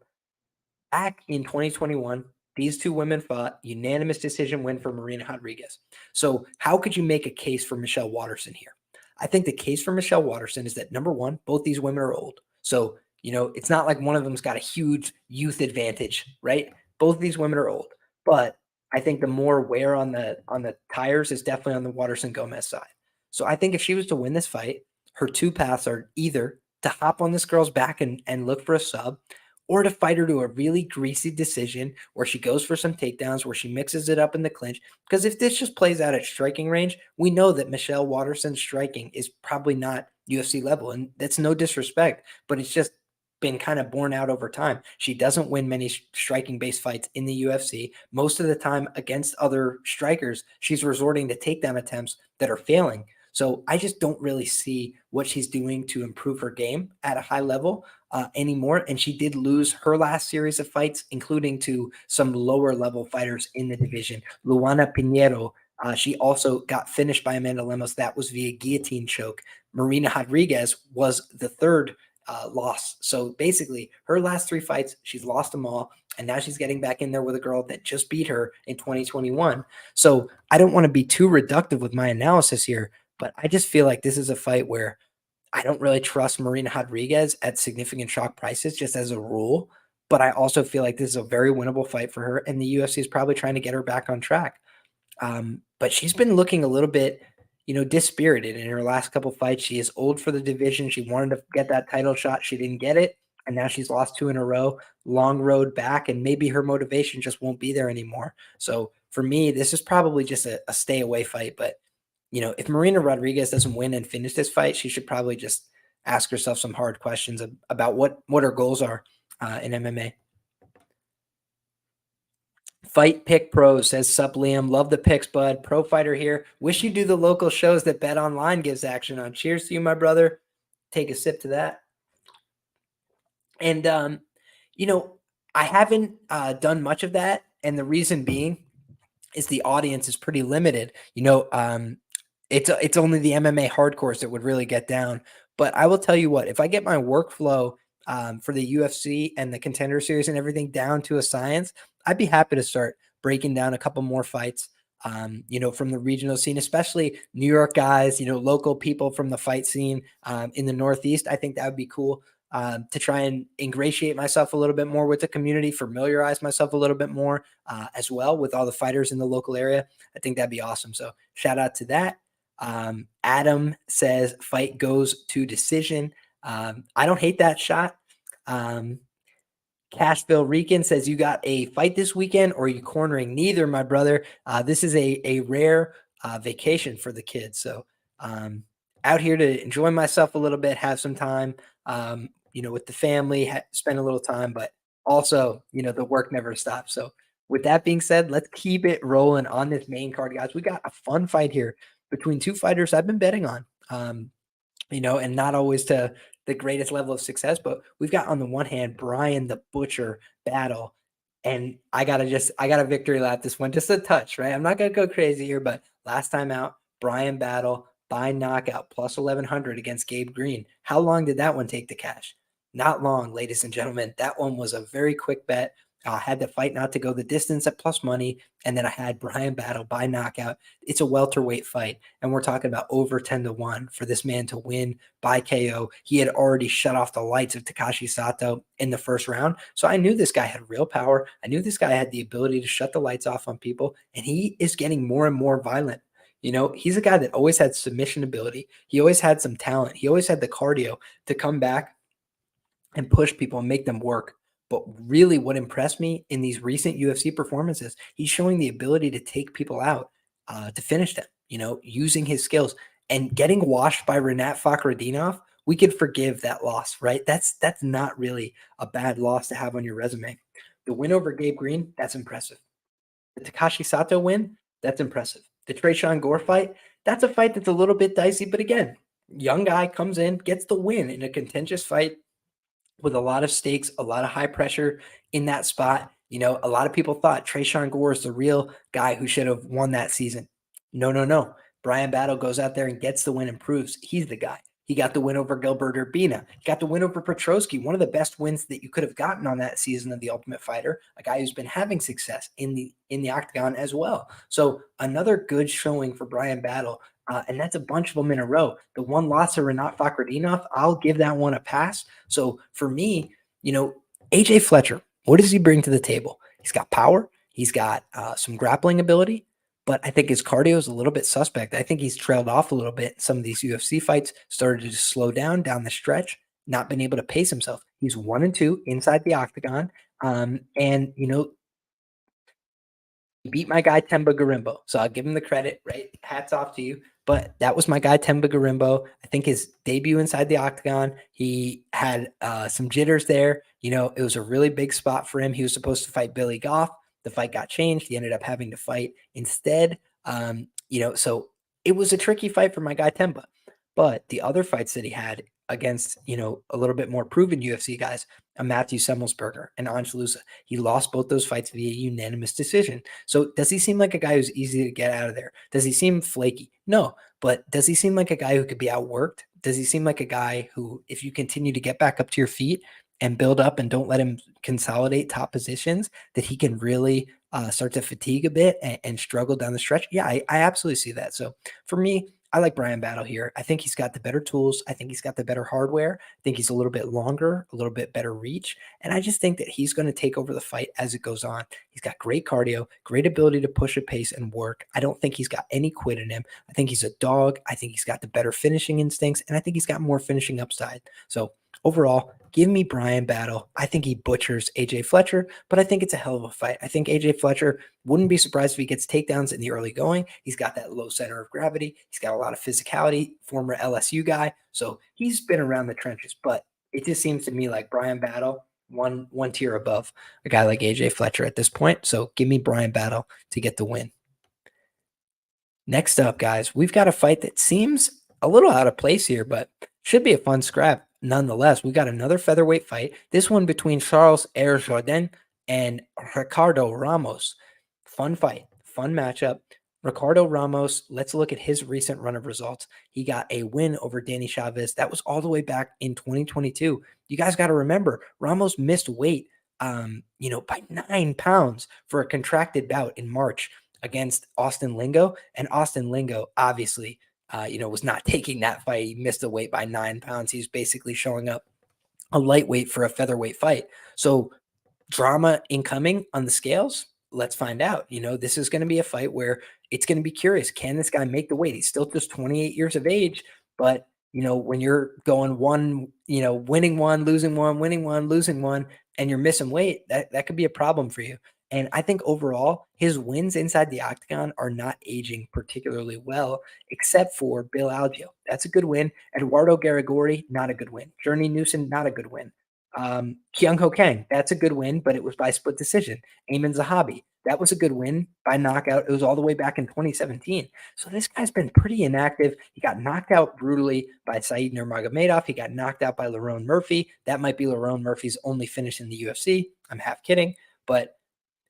Back in 2021, these two women fought, unanimous decision win for Marina Rodriguez. So how could you make a case for Michelle Waterson here? I think the case for Michelle Waterson is that, number one, both these women are old. So, it's not like one of them's got a huge youth advantage, right? Both of these women are old. But I think the more wear on the tires is definitely on the Waterson-Gomez side. So I think if she was to win this fight, her two paths are either to hop on this girl's back and look for a sub, or to fight her to a really greasy decision where she goes for some takedowns, where she mixes it up in the clinch. Because if this just plays out at striking range, we know that Michelle Waterson's striking is probably not UFC level. And that's no disrespect, but it's just been kind of borne out over time. She doesn't win many striking-based fights in the UFC. Most of the time against other strikers, she's resorting to takedown attempts that are failing. So I just don't really see what she's doing to improve her game at a high level anymore. And she did lose her last series of fights, including to some lower level fighters in the division. Luana Pinheiro, she also got finished by Amanda Lemos. That was via guillotine choke. Marina Rodriguez was the third loss. So basically, her last three fights, she's lost them all. And now she's getting back in there with a girl that just beat her in 2021. So I don't want to be too reductive with my analysis here, but I just feel like this is a fight where I don't really trust Marina Rodriguez at significant chalk prices just as a rule. But I also feel like this is a very winnable fight for her, and the UFC is probably trying to get her back on track. But she's been looking a little bit, dispirited in her last couple fights. She is old for the division. She wanted to get that title shot. She didn't get it. And now she's lost two in a row. Long road back, and maybe her motivation just won't be there anymore. So for me, this is probably just a stay away fight. But, if Marina Rodriguez doesn't win and finish this fight, she should probably just ask herself some hard questions about what her goals are in MMA. Fight Pick Pros says, sup, Liam. Love the picks, bud. Pro fighter here. Wish you do the local shows that Bet Online gives action on. Cheers to you, my brother. Take a sip to that. And, I haven't done much of that. And the reason being is the audience is pretty limited. It's only the MMA hardcores that would really get down. But I will tell you what, if I get my workflow for the UFC and the Contender Series and everything down to a science, I'd be happy to start breaking down a couple more fights, from the regional scene, especially New York guys, local people from the fight scene in the Northeast. I think that would be cool to try and ingratiate myself a little bit more with the community, familiarize myself a little bit more as well with all the fighters in the local area. I think that'd be awesome. So shout out to that. Adam says fight goes to decision. I don't hate that shot. Cashville Rican says, you got a fight this weekend or are you cornering? Neither, my brother. This is a rare vacation for the kids. So out here to enjoy myself a little bit, have some time, with the family, spend a little time, but also, the work never stops. So with that being said, let's keep it rolling on this main card, guys. We got a fun fight here between two fighters I've been betting on, and not always to the greatest level of success, but we've got on the one hand, Bryan the Butcher battle. And I got a victory lap this one, just a touch, right? I'm not going to go crazy here, but last time out, Bryan battle, by knockout, plus 1100 against Gabe Green. How long did that one take to cash? Not long, ladies and gentlemen. That one was a very quick bet. I had the fight not to go the distance at plus money, and then I had Bryan Battle by knockout. It's a welterweight fight, and we're talking about over 10-1 for this man to win by KO. He had already shut off the lights of Takashi Sato in the first round, so I knew this guy had real power. I knew this guy had the ability to shut the lights off on people, and he is getting more and more violent. He's a guy that always had submission ability. He always had some talent. He always had the cardio to come back and push people and make them work. But really what impressed me in these recent UFC performances, he's showing the ability to take people out, to finish them, using his skills and getting washed by Rinat Fakhretdinov. We could forgive that loss, right? That's not really a bad loss to have on your resume. The win over Gabe Green, that's impressive. The Takashi Sato win, that's impressive. The Tresean Gore fight, that's a fight that's a little bit dicey, but again, young guy comes in, gets the win in a contentious fight with a lot of stakes, a lot of high pressure in that spot. A lot of people thought Tresean Gore is the real guy who should have won that season. No. Bryan Battle goes out there and gets the win and proves he's the guy. He got the win over Gilbert Urbina. He got the win over Petrosky, one of the best wins that you could have gotten on that season of The Ultimate Fighter, a guy who's been having success in the octagon as well. So another good showing for Bryan Battle, and that's a bunch of them in a row. The one loss to Rinat Fakhretdinov, I'll give that one a pass. So for me, AJ Fletcher, what does he bring to the table? He's got power. He's got some grappling ability. But I think his cardio is a little bit suspect. I think he's trailed off a little bit. Some of these UFC fights started to slow down the stretch, not been able to pace himself. He's 1-2 inside the octagon. And, he beat my guy Temba Garimbo. So I'll give him the credit, right? Hats off to you. But that was my guy Temba Garimbo. I think his debut inside the octagon, he had some jitters there. It was a really big spot for him. He was supposed to fight Billy Goff. The fight got changed. He ended up having to fight instead. So it was a tricky fight for my guy Temba. But the other fights that he had against, a little bit more proven UFC guys, a Matthew Semmelsberger and Ange Loosa, he lost both those fights via unanimous decision. So does he seem like a guy who's easy to get out of there? Does he seem flaky? No. But does he seem like a guy who could be outworked? Does he seem like a guy who, if you continue to get back up to your feet and build up and don't let him consolidate top positions, that he can really start to fatigue a bit and struggle down the stretch? Yeah, I absolutely see that. So for me, I like Bryan Battle here. I think he's got the better tools. I think he's got the better hardware. I think he's a little bit longer, a little bit better reach. And I just think that he's going to take over the fight as it goes on. He's got great cardio, great ability to push a pace and work. I don't think he's got any quit in him. I think he's a dog. I think he's got the better finishing instincts, and I think he's got more finishing upside. So overall, give me Bryan Battle. I think he butchers AJ Fletcher, but I think it's a hell of a fight. I think AJ Fletcher, wouldn't be surprised if he gets takedowns in the early going. He's got that low center of gravity. He's got a lot of physicality, former LSU guy. So he's been around the trenches, but it just seems to me like Bryan Battle, one tier above a guy like AJ Fletcher at this point. So give me Bryan Battle to get the win. Next up, guys, we've got a fight that seems a little out of place here, but should be a fun scrap nonetheless. We got another featherweight fight. This one between Charles Jourdain and Ricardo Ramos. Fun fight, fun matchup. Ricardo Ramos, let's look at his recent run of results. He got a win over Danny Chavez. That was all the way back in 2022. You guys got to remember, Ramos missed weight, by 9 pounds for a contracted bout in March against Austin Lingo. And Austin Lingo, obviously, was not taking that fight. He missed the weight by 9 pounds. He's basically showing up a lightweight for a featherweight fight. So drama incoming on the scales. Let's find out. This is going to be a fight where it's going to be curious. Can this guy make the weight? He's still just 28 years of age, but when you're going winning one, losing one, winning one, losing one, and you're missing weight, that could be a problem for you. And I think overall, his wins inside the octagon are not aging particularly well, except for Bill Algeo. That's a good win. Eduardo Garagori, not a good win. Journey Newson, not a good win. Kyung Ho Kang, that's a good win, but it was by split decision. Ayman Zahabi, that was a good win by knockout. It was all the way back in 2017. So this guy's been pretty inactive. He got knocked out brutally by Said Nurmagomedov. He got knocked out by Lerone Murphy. That might be Lerone Murphy's only finish in the UFC. I'm half kidding, but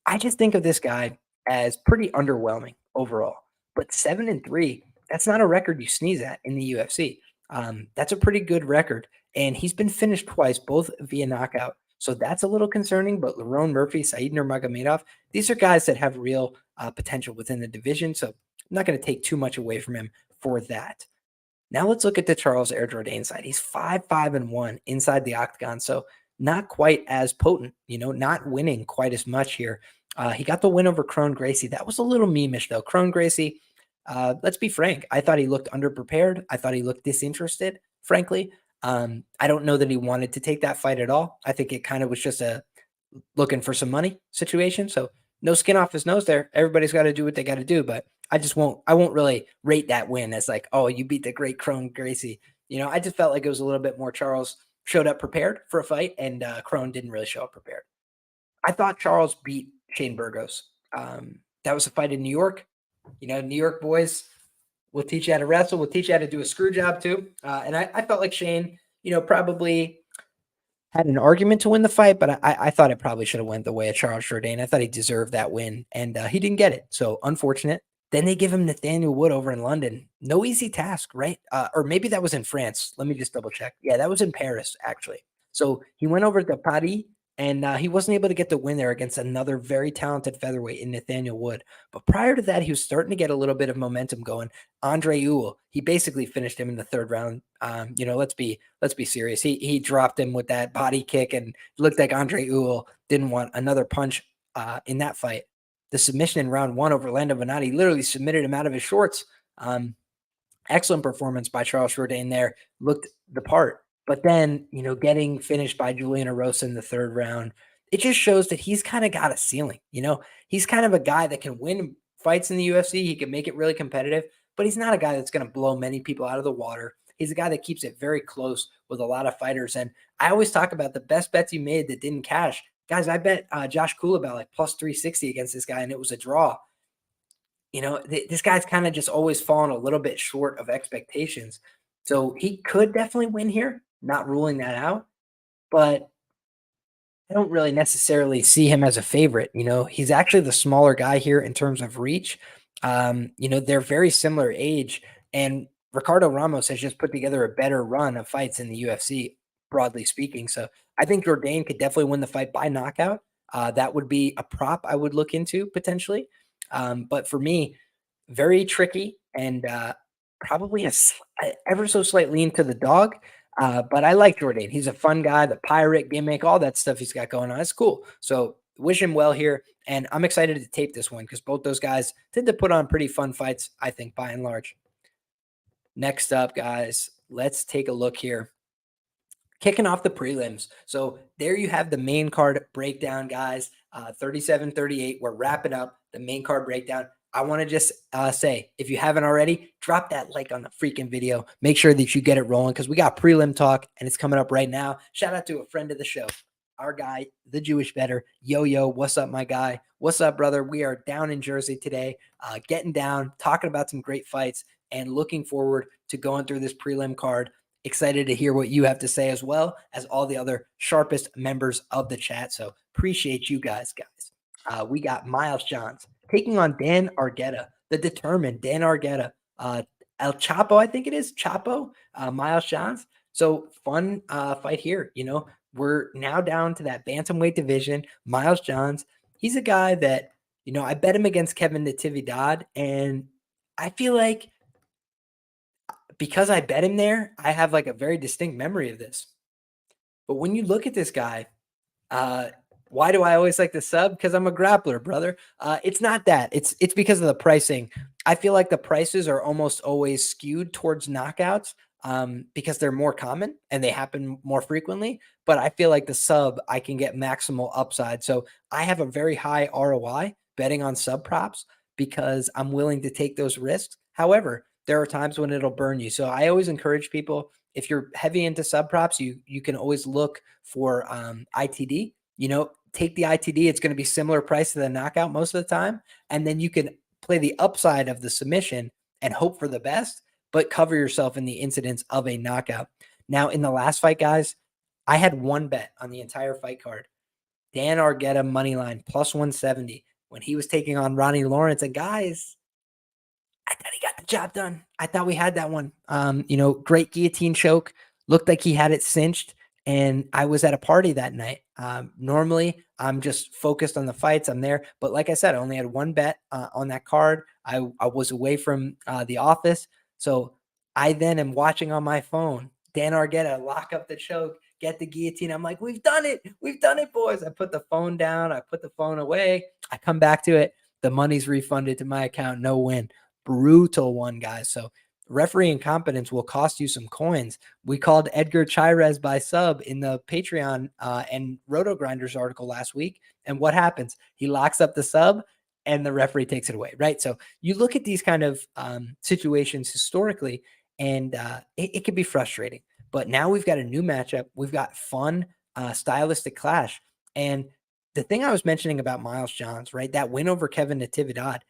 I just think of this guy as pretty underwhelming overall. But 7-3, that's not a record you sneeze at in the UFC. That's a pretty good record. And he's been finished twice, both via knockout. So that's a little concerning. But Lerone Murphy, Said Nurmagomedov, these are guys that have real potential within the division. So I'm not going to take too much away from him for that. Now let's look at the Charles Jourdain side. He's 5-5-1 inside the octagon. So not quite as potent, not winning quite as much here. He got the win over Kron Gracie. That was a little memeish, though. Kron Gracie, let's be frank. I thought he looked underprepared. I thought he looked disinterested, frankly. I don't know that he wanted to take that fight at all. I think it kind of was just a looking for some money situation. So no skin off his nose there. Everybody's got to do what they got to do. But I won't really rate that win as like, oh, you beat the great Kron Gracie. I just felt like it was a little bit more Charles showed up prepared for a fight, and Kron didn't really show up prepared. I thought Charles beat Shane Burgos. That was a fight in New York. New York boys will teach you how to wrestle. We'll teach you how to do a screw job too. And I felt like Shane, probably had an argument to win the fight, but I thought it probably should have went the way of Charles Jourdain. I thought he deserved that win, and he didn't get it. So unfortunate. Then they give him Nathaniel Wood over in London. No easy task, right? Or maybe that was in France. Let me just double check. Yeah, that was in Paris, actually. So he went over to Paris, and he wasn't able to get the win there against another very talented featherweight in Nathaniel Wood. But prior to that, he was starting to get a little bit of momentum going. Andre Ewell, he basically finished him in the third round. Let's be serious. He dropped him with that body kick, and it looked like Andre Ewell didn't want another punch in that fight. The submission in round one over Lando Venati literally submitted him out of his shorts. Excellent performance by Charles Jourdain there. Looked the part. But then, getting finished by Julian Erosa in the third round, it just shows that he's kind of got a ceiling. He's kind of a guy that can win fights in the UFC. He can make it really competitive, but he's not a guy that's going to blow many people out of the water. He's a guy that keeps it very close with a lot of fighters. And I always talk about the best bets you made that didn't cash. Guys, I bet Josh Kulabel like plus 360 against this guy, and it was a draw. This guy's kind of just always fallen a little bit short of expectations. So he could definitely win here, not ruling that out. But I don't really necessarily see him as a favorite. He's actually the smaller guy here in terms of reach. They're very similar age. And Ricardo Ramos has just put together a better run of fights in the UFC, broadly speaking. So I think Jourdain could definitely win the fight by knockout. That would be a prop I would look into potentially. But for me, very tricky and probably ever so slight lean to the dog. But I like Jourdain. He's a fun guy, the pirate gimmick, all that stuff he's got going on. It's cool. So wish him well here. And I'm excited to tape this one because both those guys tend to put on pretty fun fights, I think, by and large. Next up, guys, let's take a look here. Kicking off the prelims. So there you have the main card breakdown, guys. 37-38. We're wrapping up the main card breakdown. I want to just say, if you haven't already, drop that like on the freaking video. Make sure that you get it rolling because we got prelim talk and it's coming up right now. Shout out to a friend of the show, our guy, the Jewish Better. Yo, what's up, my guy? What's up, brother? We are down in Jersey today, getting down, talking about some great fights, and looking forward to going through this prelim card. Excited to hear what you have to say as well as all the other sharpest members of the chat. So appreciate you guys. We got Miles Johns taking on Dan Argueta, the determined Dan Argueta. El Chapo, I think it is. Chapo, Miles Johns. So fun fight here. We're now down to that bantamweight division. Miles Johns, he's a guy that, I bet him against Kevin Natividad, and I feel like because I bet him there, I have like a very distinct memory of this. But when you look at this guy, why do I always like the sub? Because I'm a grappler, brother. It's not that. It's because of the pricing. I feel like the prices are almost always skewed towards knockouts because they're more common and they happen more frequently. But I feel like the sub, I can get maximal upside. So I have a very high ROI betting on sub props because I'm willing to take those risks. However, there are times when it'll burn you. So I always encourage people, if you're heavy into sub props, you can always look for ITD. Take the ITD. It's going to be similar price to the knockout most of the time. And then you can play the upside of the submission and hope for the best, but cover yourself in the incidence of a knockout. Now, in the last fight, guys, I had one bet on the entire fight card. Dan Argueta money line plus 170 when he was taking on Ronnie Lawrence. And guys, I thought he got the job done. I thought we had that one. Great guillotine choke. Looked like he had it cinched. And I was at a party that night. Normally, I'm just focused on the fights. I'm there. But like I said, I only had one bet on that card. I was away from the office. So I then am watching on my phone Dan Argueta lock up the choke, get the guillotine. I'm like, we've done it. We've done it, boys. I put the phone down. I put the phone away. I come back to it. The money's refunded to my account. No win. Brutal one, guys. So referee incompetence will cost you some coins. We called Edgar Chairez by sub in the Patreon and Rotogrinders article last week. And what happens? He locks up the sub and the referee takes it away, right? So you look at these kind of situations historically, and it can be frustrating. But now we've got a new matchup. We've got fun, stylistic clash. And the thing I was mentioning about Miles Johns, right? That win over Kevin Natividad,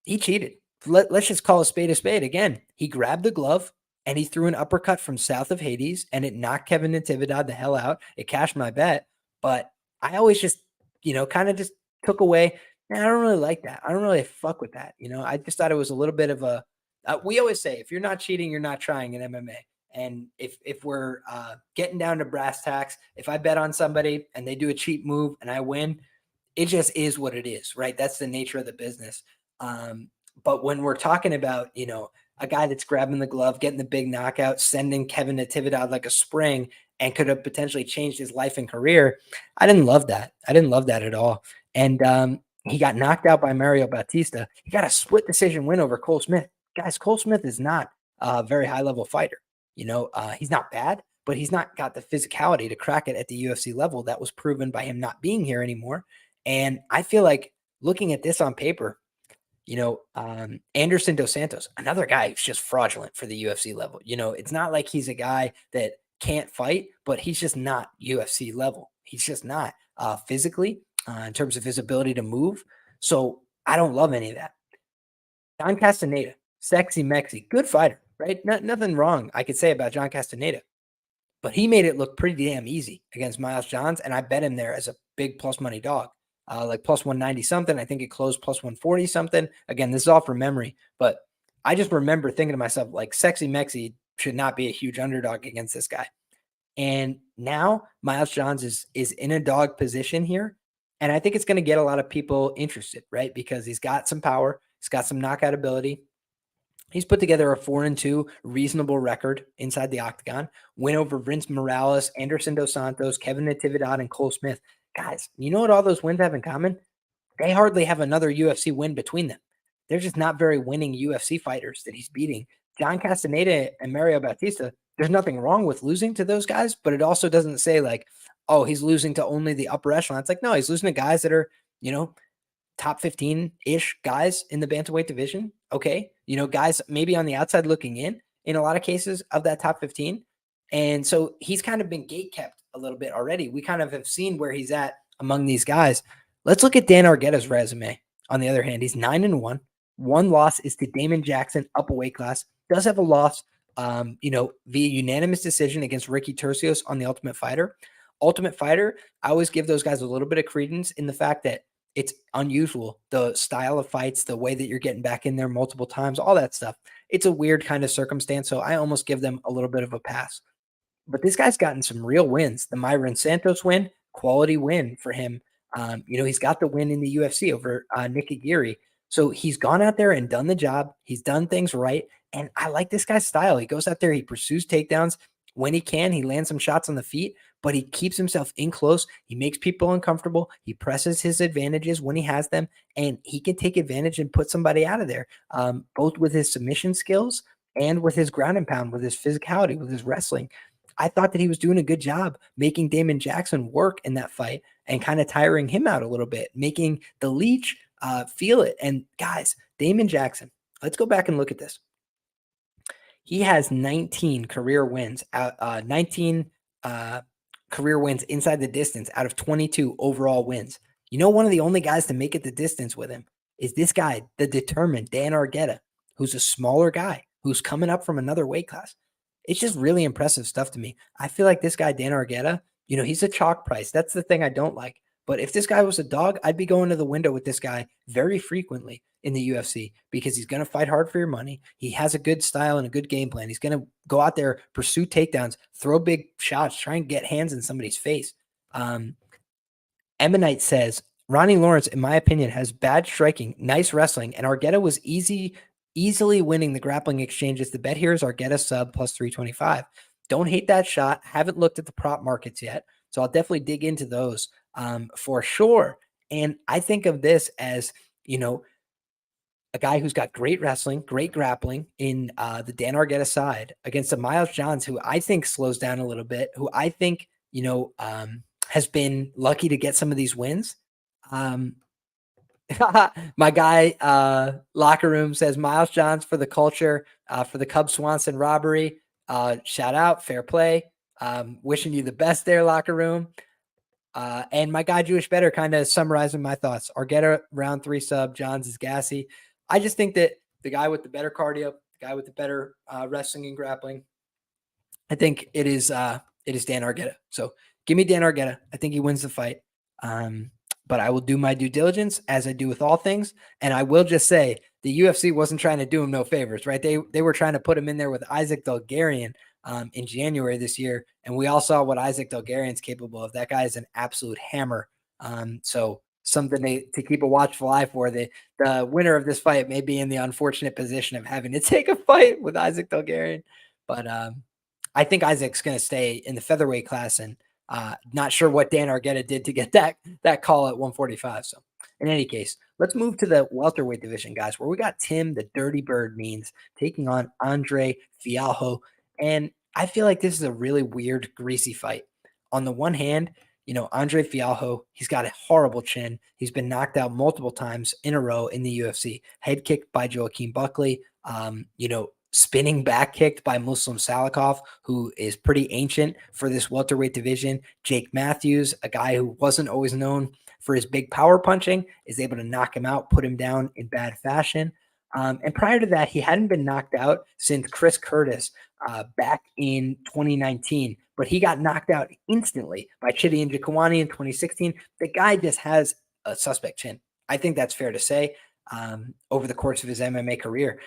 he cheated. Let's just call a spade again. He grabbed the glove and he threw an uppercut from south of Hades, and it knocked Kevin Natividad the hell out. It cashed my bet, but I always just, kind of just took away. Man, I don't really like that. I don't really fuck with that. I just thought it was a little bit of a. We always say, if you're not cheating, you're not trying in MMA. And if we're getting down to brass tacks, if I bet on somebody and they do a cheat move and I win, it just is what it is, right? That's the nature of the business. But when we're talking about, a guy that's grabbing the glove, getting the big knockout, sending Kevin Natividad like a spring, and could have potentially changed his life and career, I didn't love that. I didn't love that at all. And he got knocked out by Mario Bautista. He got a split decision win over Cole Smith. Guys, Cole Smith is not a very high-level fighter. He's not bad, but he's not got the physicality to crack it at the UFC level. That was proven by him not being here anymore. And I feel like looking at this on paper, Anderson Dos Santos, another guy who's just fraudulent for the UFC level. It's not like he's a guy that can't fight, but he's just not UFC level. He's just not physically in terms of his ability to move. So I don't love any of that. John Castaneda, sexy Mexi, good fighter, right? Nothing wrong I could say about John Castaneda, but he made it look pretty damn easy against Miles Johns, and I bet him there as a big plus money dog. Like plus 190 something. I think it closed plus 140 something. Again, this is all from memory, but I just remember thinking to myself, like, sexy Mexi should not be a huge underdog against this guy. And now Miles Johns is in a dog position here. And I think it's going to get a lot of people interested, right? Because he's got some power. He's got some knockout ability. He's put together a 4-2 reasonable record inside the octagon. Win over Vince Morales, Anderson Dos Santos, Kevin Natividad, and Cole Smith. Guys, you know what all those wins have in common? They hardly have another UFC win between them. They're just not very winning UFC fighters that he's beating. John Castaneda and Mario Bautista, there's nothing wrong with losing to those guys, but it also doesn't say like, oh, he's losing to only the upper echelon. It's like, no, he's losing to guys that are, top 15-ish guys in the bantamweight division. Okay. Guys maybe on the outside looking in a lot of cases of that top 15. And so he's kind of been gatekept a little bit already. We kind of have seen where he's at among these guys. Let's look at Dan Argueta's resume. On the other hand, he's 9-1. One loss is to Damon Jackson, up a weight class. Does have a loss, via unanimous decision against Ricky Tercios on the Ultimate Fighter. Ultimate Fighter, I always give those guys a little bit of credence in the fact that it's unusual. The style of fights, the way that you're getting back in there multiple times, all that stuff. It's a weird kind of circumstance, so I almost give them a little bit of a pass. But this guy's gotten some real wins. The Myron Santos win, quality win for him. He's got the win in the UFC over Nick Aguirre. So he's gone out there and done the job. He's done things right. And I like this guy's style. He goes out there, he pursues takedowns. When he can, he lands some shots on the feet, but he keeps himself in close. He makes people uncomfortable. He presses his advantages when he has them, and he can take advantage and put somebody out of there, both with his submission skills and with his ground and pound, with his physicality, with his wrestling. I thought that he was doing a good job making Damon Jackson work in that fight and kind of tiring him out a little bit, making the leech feel it. And guys, Damon Jackson, let's go back and look at this. He has 19 career wins, 19 career wins inside the distance out of 22 overall wins. One of the only guys to make it the distance with him is this guy, the determined Dan Argueta, who's a smaller guy, who's coming up from another weight class. It's just really impressive stuff to me. I feel like this guy, Dan Argueta, he's a chalk price. That's the thing I don't like. But if this guy was a dog, I'd be going to the window with this guy very frequently in the UFC because he's going to fight hard for your money. He has a good style and a good game plan. He's going to go out there, pursue takedowns, throw big shots, try and get hands in somebody's face. Emanite says, Ronnie Lawrence, in my opinion, has bad striking, nice wrestling, and Argueta was easily winning the grappling exchanges. The bet here is Argueta sub plus 325. Don't hate that shot. Haven't looked at the prop markets yet, so I'll definitely dig into those for sure. And I think of this as, a guy who's got great wrestling, great grappling in the Dan Argueta side against a Miles Johns who I think slows down a little bit, who I think, has been lucky to get some of these wins. My guy, Locker Room says Miles Johns for the culture, for the Cub Swanson robbery. Shout out, fair play. Wishing you the best there, Locker Room. And my guy, Jewish Better, kind of summarizing my thoughts. Argueta round 3 sub, Johns is gassy. I just think that the guy with the better cardio, the guy with the better wrestling and grappling, I think it is Dan Argueta. So give me Dan Argueta. I think he wins the fight. But I will do my due diligence as I do with all things. And I will just say the UFC wasn't trying to do him no favors, right? They were trying to put him in there with Isaac Delgarian in January this year. And we all saw what Isaac Delgarian's capable of. That guy is an absolute hammer. So something to keep a watchful eye for. The winner of this fight may be in the unfortunate position of having to take a fight with Isaac Delgarian. But I think Isaac's going to stay in the featherweight class, and not sure what Dan Argueta did to get that call at 145. So in any case, let's move to the welterweight division, guys, where we got Tim, the Dirty Bird Means, taking on Andre Fialho. And I feel like this is a really weird, greasy fight. On the one hand, Andre Fialho, he's got a horrible chin. He's been knocked out multiple times in a row in the UFC. Head kicked by Joaquin Buckley, spinning back kicked by Muslim Salikov, who is pretty ancient for this welterweight division. Jake Matthews, a guy who wasn't always known for his big power punching, is able to knock him out, put him down in bad fashion. And prior to that, he hadn't been knocked out since Chris Curtis back in 2019, but he got knocked out instantly by Chidi Njokuani in 2016. The guy just has a suspect chin. I think that's fair to say over the course of his MMA career.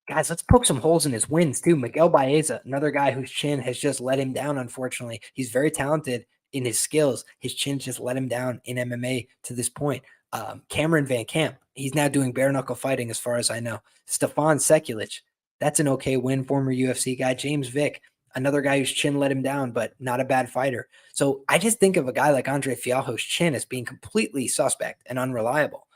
Guys, let's poke some holes in his wins too. Miguel Baeza, another guy whose chin has just let him down, unfortunately. He's very talented in his skills. His chin just let him down in MMA to this point. Cameron Van Camp, he's now doing bare knuckle fighting as far as I know. Stefan Sekulic, that's an okay win, former UFC guy. James Vick, another guy whose chin let him down, but not a bad fighter. So I just think of a guy like Andre Fialho's chin as being completely suspect and unreliable.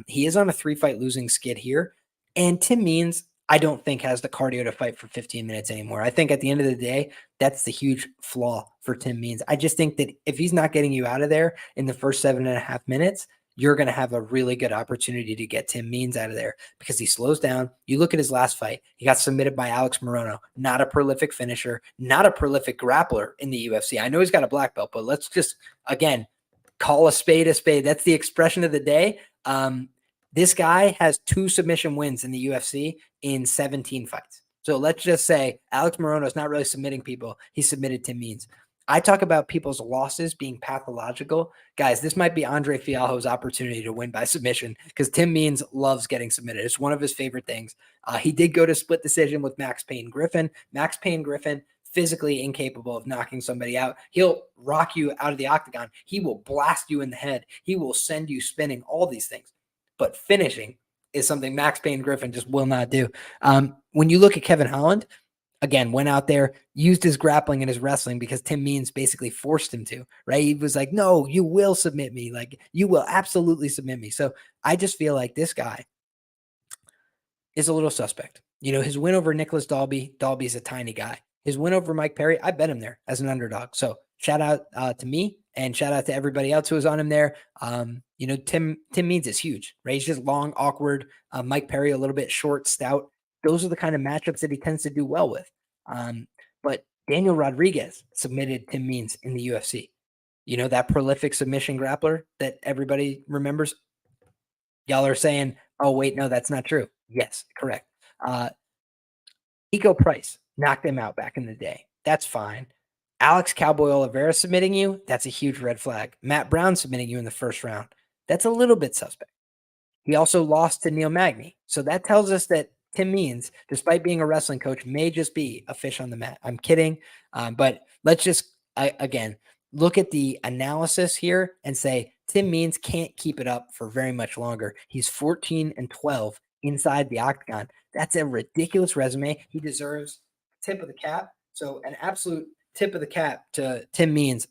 He is on a 3-fight losing skid here. And Tim Means, I don't think has the cardio to fight for 15 minutes anymore. I think at the end of the day, that's the huge flaw for Tim Means. I just think that if he's not getting you out of there in the first 7.5 minutes, you're going to have a really good opportunity to get Tim Means out of there because he slows down. You look at his last fight, he got submitted by Alex Morono, not a prolific finisher, not a prolific grappler in the UFC. I know he's got a black belt, but let's just, again, call a spade a spade. That's the expression of the day. This guy has 2 submission wins in the UFC in 17 fights. So let's just say Alex Morono is not really submitting people. He submitted Tim Means. I talk about people's losses being pathological. Guys, this might be Andre Fialho's opportunity to win by submission because Tim Means loves getting submitted. It's one of his favorite things. He did go to split decision with Max Payne Griffin. Max Payne Griffin, physically incapable of knocking somebody out. He'll rock you out of the octagon. He will blast you in the head. He will send you spinning, all these things. But finishing is something Max Payne Griffin just will not do. When you look at Kevin Holland, again, went out there, used his grappling and his wrestling because Tim Means basically forced him to, right? He was like, no, you will submit me. Like, you will absolutely submit me. So I just feel like this guy is a little suspect. His win over Nicholas Dalby's a tiny guy. His win over Mike Perry, I bet him there as an underdog. So shout out to me and shout out to everybody else who was on him there. Tim Means is huge, right? He's just long, awkward. Mike Perry, a little bit short, stout. Those are the kind of matchups that he tends to do well with. But Daniel Rodriguez submitted Tim Means in the UFC. That prolific submission grappler that everybody remembers. Y'all are saying, oh, wait, no, that's not true. Yes, correct. Eco Price knocked him out back in the day. That's fine. Alex Cowboy Oliveira submitting you, that's a huge red flag. Matt Brown submitting you in the first round, that's a little bit suspect. He also lost to Neil Magny. So that tells us that Tim Means, despite being a wrestling coach, may just be a fish on the mat. I'm kidding. But let's just, again, look at the analysis here and say Tim Means can't keep it up for very much longer. He's 14-12 inside the octagon. That's a ridiculous resume. He deserves tip of the cap. So an absolute tip of the cap to Tim Means,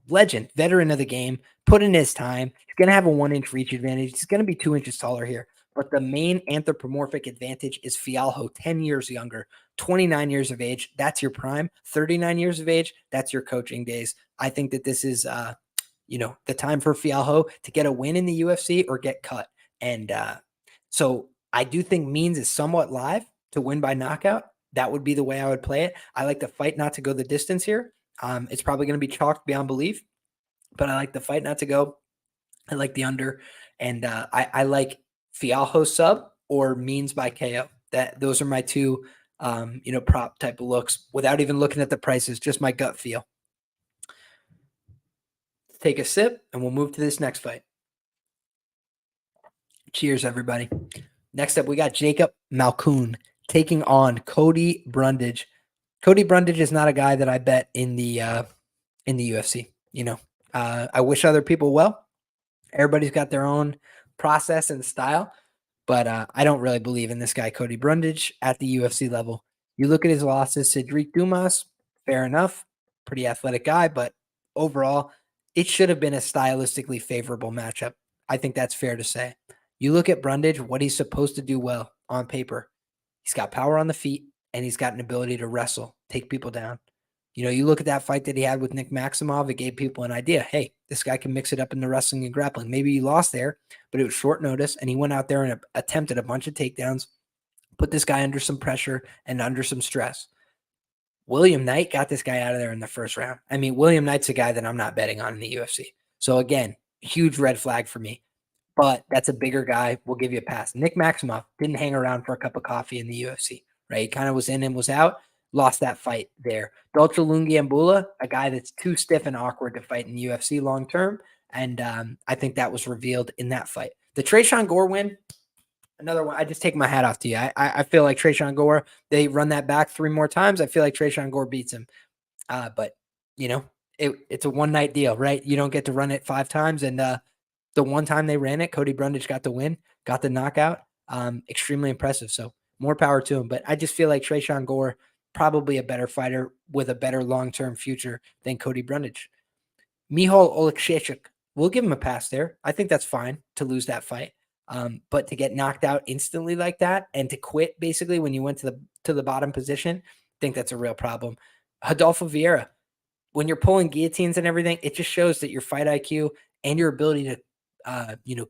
legend, veteran of the game, put in his time. He's going to have a 1-inch reach advantage. He's going to be 2 inches taller here. But the main anthropomorphic advantage is Fialho, 10 years younger, 29 years of age. That's your prime. 39 years of age, that's your coaching days. I think that this is, the time for Fialho to get a win in the UFC or get cut. And so I do think Means is somewhat live to win by knockout. That would be the way I would play it. I like the fight not to go the distance here. It's probably going to be chalked beyond belief, but I like the fight not to go. I like the under, and I like Fialho sub or Means by KO. Those are my two, prop type of looks without even looking at the prices, just my gut feel. Take a sip, and we'll move to this next fight. Cheers, everybody. Next up, we got Jacob Malkoun taking on Cody Brundage. Cody Brundage is not a guy that I bet in the UFC. I wish other people well. Everybody's got their own process and style, but I don't really believe in this guy, Cody Brundage, at the UFC level. You look at his losses, Cedric Dumas, fair enough, pretty athletic guy, but overall, it should have been a stylistically favorable matchup. I think that's fair to say. You look at Brundage, what he's supposed to do well on paper. He's got power on the feet, and he's got an ability to wrestle, take people down. You look at that fight that he had with Nick Maximov, it gave people an idea. Hey, this guy can mix it up in the wrestling and grappling. Maybe he lost there, but it was short notice, and he went out there and attempted a bunch of takedowns, put this guy under some pressure and under some stress. William Knight got this guy out of there in the first round. I mean, William Knight's a guy that I'm not betting on in the UFC. So again, huge red flag for me. But that's a bigger guy. We'll give you a pass. Nick Maximov didn't hang around for a cup of coffee in the UFC, right? He kind of was in and was out, lost that fight there. Dolce Lungiambula, a guy that's too stiff and awkward to fight in the UFC long term. And I think that was revealed in that fight. The Tresean Gore win, another one. I just take my hat off to you. I feel like Tresean Gore, they run that back 3 more times. I feel like Tresean Gore beats him. But, it's a one-night deal, right? You don't get to run it 5 times. And the one time they ran it, Cody Brundage got the win, got the knockout. Extremely impressive. So more power to him. But I just feel like Tresean Gore, probably a better fighter with a better long-term future than Cody Brundage. Michal Oleksiejczuk, we'll give him a pass there. I think that's fine to lose that fight. But to get knocked out instantly like that and to quit basically when you went to the bottom position, I think that's a real problem. Rodolfo Vieira, when you're pulling guillotines and everything, it just shows that your fight IQ and your ability to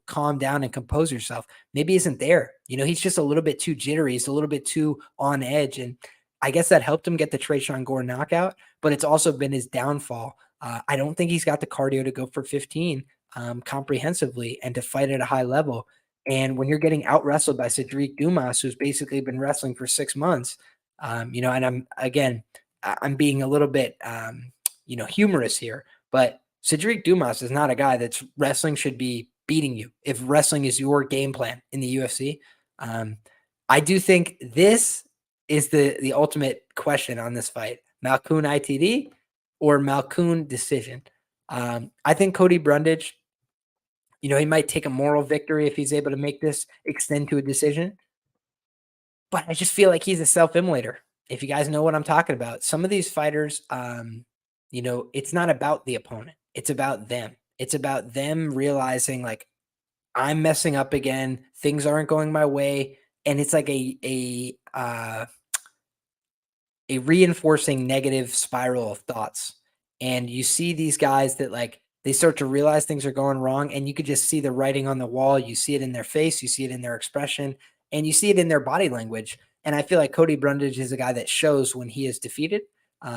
calm down and compose yourself maybe isn't there. He's just a little bit too jittery. He's a little bit too on edge. And I guess that helped him get the Tresean Gore knockout, but it's also been his downfall. I don't think he's got the cardio to go for 15 comprehensively and to fight at a high level. And when you're getting out wrestled by Cedric Dumas, who's basically been wrestling for 6 months, and I'm being a little bit, humorous here, but Cedric Dumas is not a guy that's wrestling should be beating you. If wrestling is your game plan in the UFC, I do think this is the ultimate question on this fight: Malkoun ITD or Malkoun decision. I think Cody Brundage, he might take a moral victory if he's able to make this extend to a decision. But I just feel like he's a self-immolator. If you guys know what I'm talking about, some of these fighters, it's not about the opponent. It's about them. It's about them realizing like, I'm messing up again. Things aren't going my way. And it's like a reinforcing negative spiral of thoughts. And you see these guys that like, they start to realize things are going wrong, and you could just see the writing on the wall. You see it in their face. You see it in their expression, and you see it in their body language. And I feel like Cody Brundage is a guy that shows when he is defeated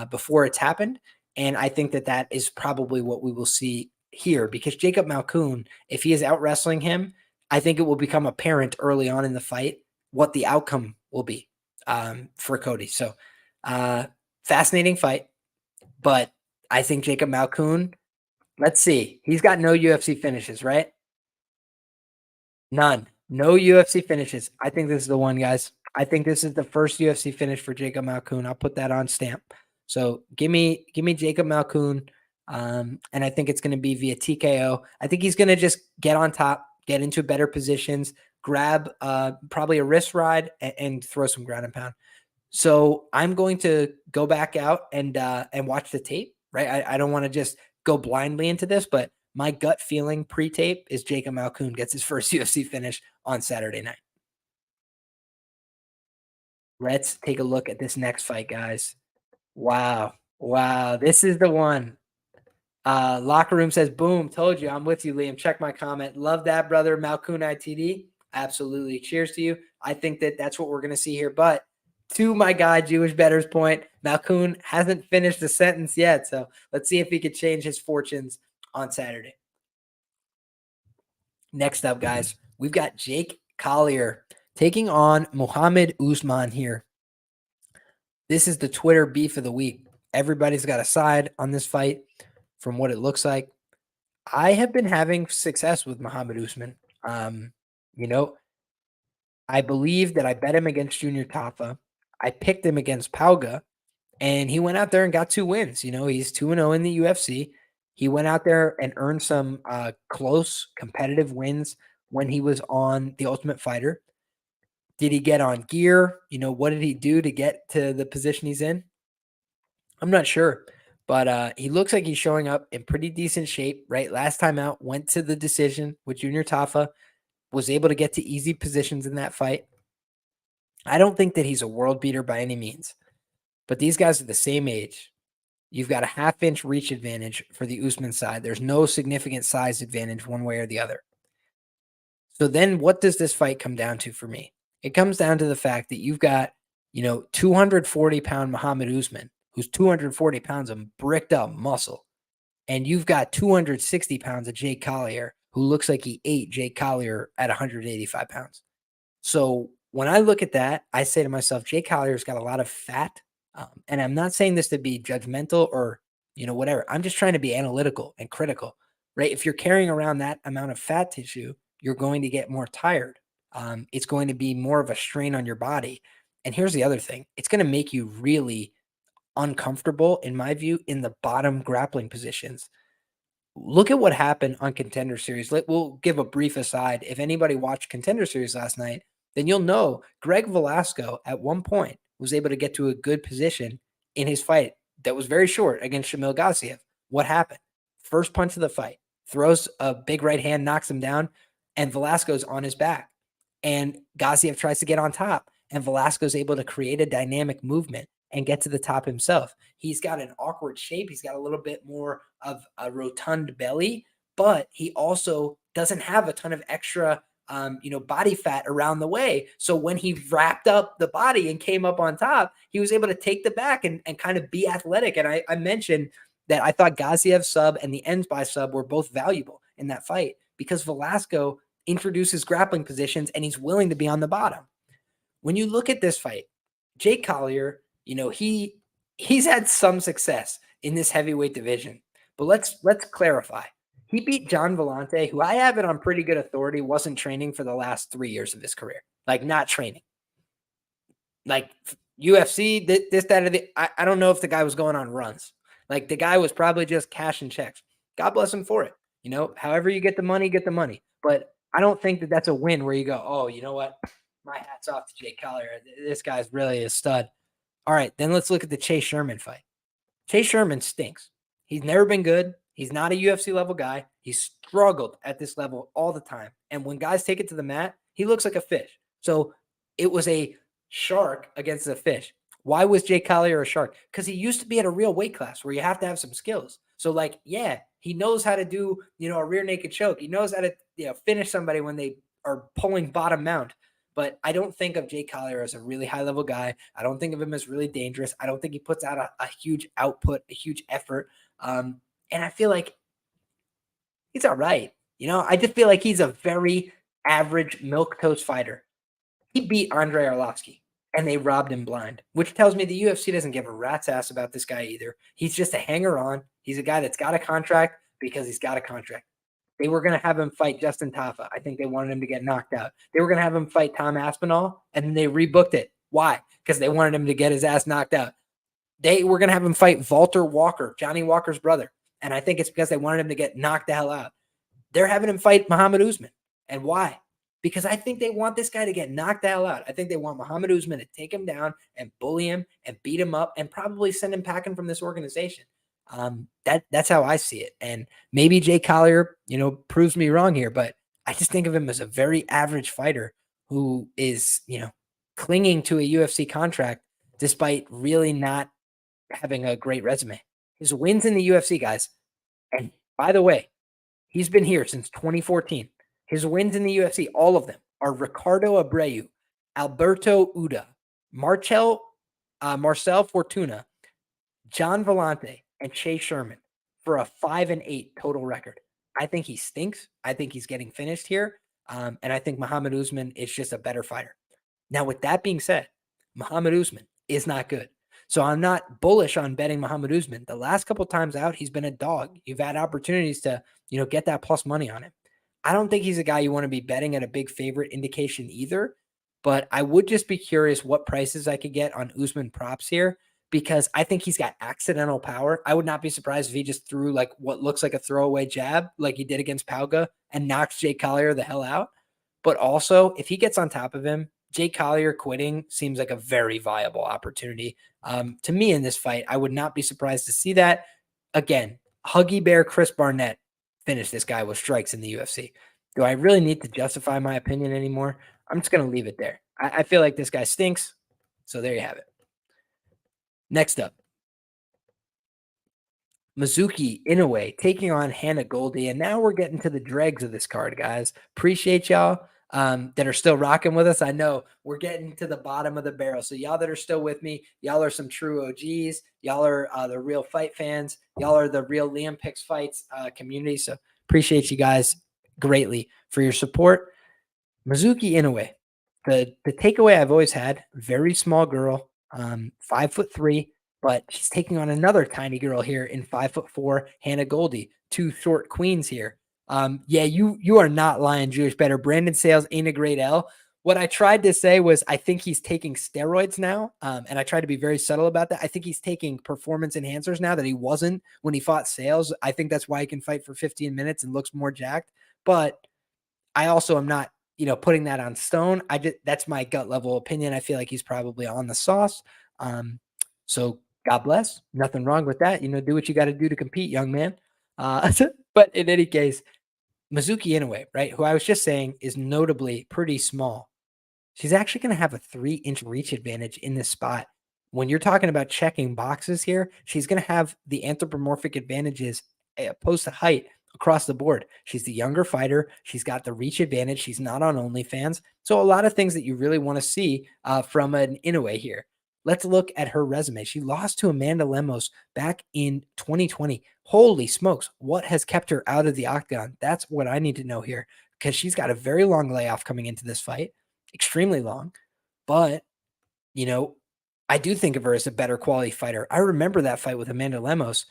before it's happened. And I think that is probably what we will see here, because Jacob Malkoun, if he is out wrestling him, I think it will become apparent early on in the fight what the outcome will be for Cody. So fascinating fight. but I think Jacob Malkoun, let's see. He's got no UFC finishes, right? None. No UFC finishes. I think this is the one, guys. I think this is the first UFC finish for Jacob Malkoun. I'll put that on stamp. So give me Jacob Malkoun. And I think it's going to be via TKO. I think he's going to just get on top, get into better positions, grab probably a wrist ride, and throw some ground and pound. So I'm going to go back out and watch the tape, right? I don't want to just go blindly into this, but my gut feeling pre-tape is Jacob Malkoun gets his first UFC finish on Saturday night. Let's take a look at this next fight, guys. Wow. Wow. This is the one. Locker room says, boom, told you. I'm with you, Liam. Check my comment. Love that, brother. Malkoun ITD. Absolutely. Cheers to you. I think that that's what we're going to see here. But to my guy, Jewish Better's point, Malkoun hasn't finished the sentence yet. So let's see if he could change his fortunes on Saturday. Next up, guys, we've got Jake Collier taking on Mohammad Usman here. This is the Twitter beef of the week. Everybody's got a side on this fight from what it looks like. I have been having success with Mohammad Usman. You know, I believe that I bet him against Junior Tafa. I picked him against Pauga, and he went out there and got 2 wins. You know, he's 2-0 in the UFC. He went out there and earned some close competitive wins when he was on The Ultimate Fighter. Did he get on gear? You know, what did he do to get to the position he's in? I'm not sure, but he looks like he's showing up in pretty decent shape, right? Last time out, went to the decision with Junior Tafa, was able to get to easy positions in that fight. I don't think that he's a world beater by any means, but these guys are the same age. You've got a half-inch reach advantage for the Usman side. There's no significant size advantage one way or the other. So then what does this fight come down to for me? It comes down to the fact that you've got, 240-pound Mohammad Usman, who's 240 pounds of bricked up muscle. And you've got 260 pounds of Jake Collier, who looks like he ate Jake Collier at 185 pounds. So when I look at that, I say to myself, Jake Collier's got a lot of fat. And I'm not saying this to be judgmental or, whatever. I'm just trying to be analytical and critical, right? If you're carrying around that amount of fat tissue, you're going to get more tired. It's going to be more of a strain on your body. And here's the other thing. It's going to make you really uncomfortable, in my view, in the bottom grappling positions. Look at what happened on Contender Series. We'll give a brief aside. If anybody watched Contender Series last night, then you'll know Greg Velasco at one point was able to get to a good position in his fight that was very short against Shamil Gaziev. What happened? First punch of the fight, throws a big right hand, knocks him down, and Velasco's on his back. And Gaziev tries to get on top, and Velasco's able to create a dynamic movement and get to the top himself. He's got an awkward shape. He's got a little bit more of a rotund belly, but he also doesn't have a ton of extra, body fat around the way. So when he wrapped up the body and came up on top, he was able to take the back and kind of be athletic. And I mentioned that I thought Gaziev's sub and the ends by sub were both valuable in that fight because Velasco introduces grappling positions and he's willing to be on the bottom. When you look at this fight, Jake Collier, he's had some success in this heavyweight division, but let's clarify. He beat John Vellante, who I have it on pretty good authority, wasn't training for the last 3 years of his career. Like, not training. Like, UFC, this, that, or the, I don't know if the guy was going on runs. Like, the guy was probably just cashing checks. God bless him for it. However you get the money, get the money. But I don't think that that's a win where you go, oh, you know what? My hat's off to Jake Collier. This guy's really a stud. All right, then let's look at the Chase Sherman fight. Chase Sherman stinks. He's never been good. He's not a UFC level guy. He's struggled at this level all the time. And when guys take it to the mat, he looks like a fish. So it was a shark against a fish. Why was Jake Collier a shark? Because he used to be at a real weight class where you have to have some skills. So, he knows how to do, a rear naked choke. He knows how to, finish somebody when they are pulling bottom mount. But I don't think of Jake Collier as a really high-level guy. I don't think of him as really dangerous. I don't think he puts out a huge output, a huge effort. And I feel like he's all right. I just feel like he's a very average milquetoast fighter. He beat Andrei Arlovsky. and they robbed him blind, which tells me the UFC doesn't give a rat's ass about this guy either. He's just a hanger-on. He's a guy that's got a contract because he's got a contract. They were going to have him fight Justin Tafa. I think they wanted him to get knocked out. They were going to have him fight Tom Aspinall, and then they rebooked it. Why? Because they wanted him to get his ass knocked out. They were going to have him fight Walter Walker, Johnny Walker's brother, and I think it's because they wanted him to get knocked the hell out. They're having him fight Mohammad Usman. And why? Because I think they want this guy to get knocked the hell out. I think they want Mohammad Usman to take him down and bully him and beat him up and probably send him packing from this organization. That's how I see it. And maybe Jay Collier, proves me wrong here, but I just think of him as a very average fighter who is, clinging to a UFC contract despite really not having a great resume. His wins in the UFC, guys. And by the way, he's been here since 2014. His wins in the UFC, all of them, are Ricardo Abreu, Alberto Uda, Marcel Fortuna, John Vellante, and Chase Sherman for a 5-8 total record. I think he stinks. I think he's getting finished here. And I think Mohammad Usman is just a better fighter. Now, with that being said, Mohammad Usman is not good. So I'm not bullish on betting Mohammad Usman. The last couple times out, he's been a dog. You've had opportunities to, get that plus money on him. I don't think he's a guy you want to be betting at a big favorite indication either, but I would just be curious what prices I could get on Usman props here because I think he's got accidental power. I would not be surprised if he just threw like what looks like a throwaway jab like he did against Pauga and knocks Jay Collier the hell out. But also, if he gets on top of him, Jay Collier quitting seems like a very viable opportunity. To me in this fight, I would not be surprised to see that. Again, Huggy Bear Chris Barnett finish this guy with strikes in the UFC. Do I really need to justify my opinion anymore? I'm just going to leave it there. I feel like this guy stinks. So there you have it. Next up, Mizuki Inoue taking on Hannah Goldy. And now we're getting to the dregs of this card, guys. Appreciate y'all that are still rocking with us. I know we're getting to the bottom of the barrel. So y'all that are still with me, y'all are some true OGs. Y'all are the real fight fans. Y'all are the real Liam Picks Fights community. So appreciate you guys greatly for your support. Mizuki Inoue, the takeaway I've always had, very small girl, 5'3", but she's taking on another tiny girl here in 5'4", Hannah Goldy, two short queens here. Yeah, you are not lying, Jewish better. Brandon Sales ain't a great L. What I tried to say was I think he's taking steroids now, and I tried to be very subtle about that. I think he's taking performance enhancers now that he wasn't when he fought Sales. I think that's why he can fight for 15 minutes and looks more jacked. But I also am not, putting that on stone. That's my gut level opinion. I feel like he's probably on the sauce. So God bless. Nothing wrong with that. Do what you got to do to compete, young man. But in any case, Mizuki Inoue, right, who I was just saying is notably pretty small. She's actually going to have a 3-inch reach advantage in this spot. When you're talking about checking boxes here, she's going to have the anthropomorphic advantages opposed to height across the board. She's the younger fighter. She's got the reach advantage. She's not on OnlyFans. So a lot of things that you really want to see from an Inoue here. Let's look at her resume. She lost to Amanda Lemos back in 2020. Holy smokes. What has kept her out of the octagon? That's what I need to know here because she's got a very long layoff coming into this fight, extremely long. But, I do think of her as a better quality fighter. I remember that fight with Amanda Lemos.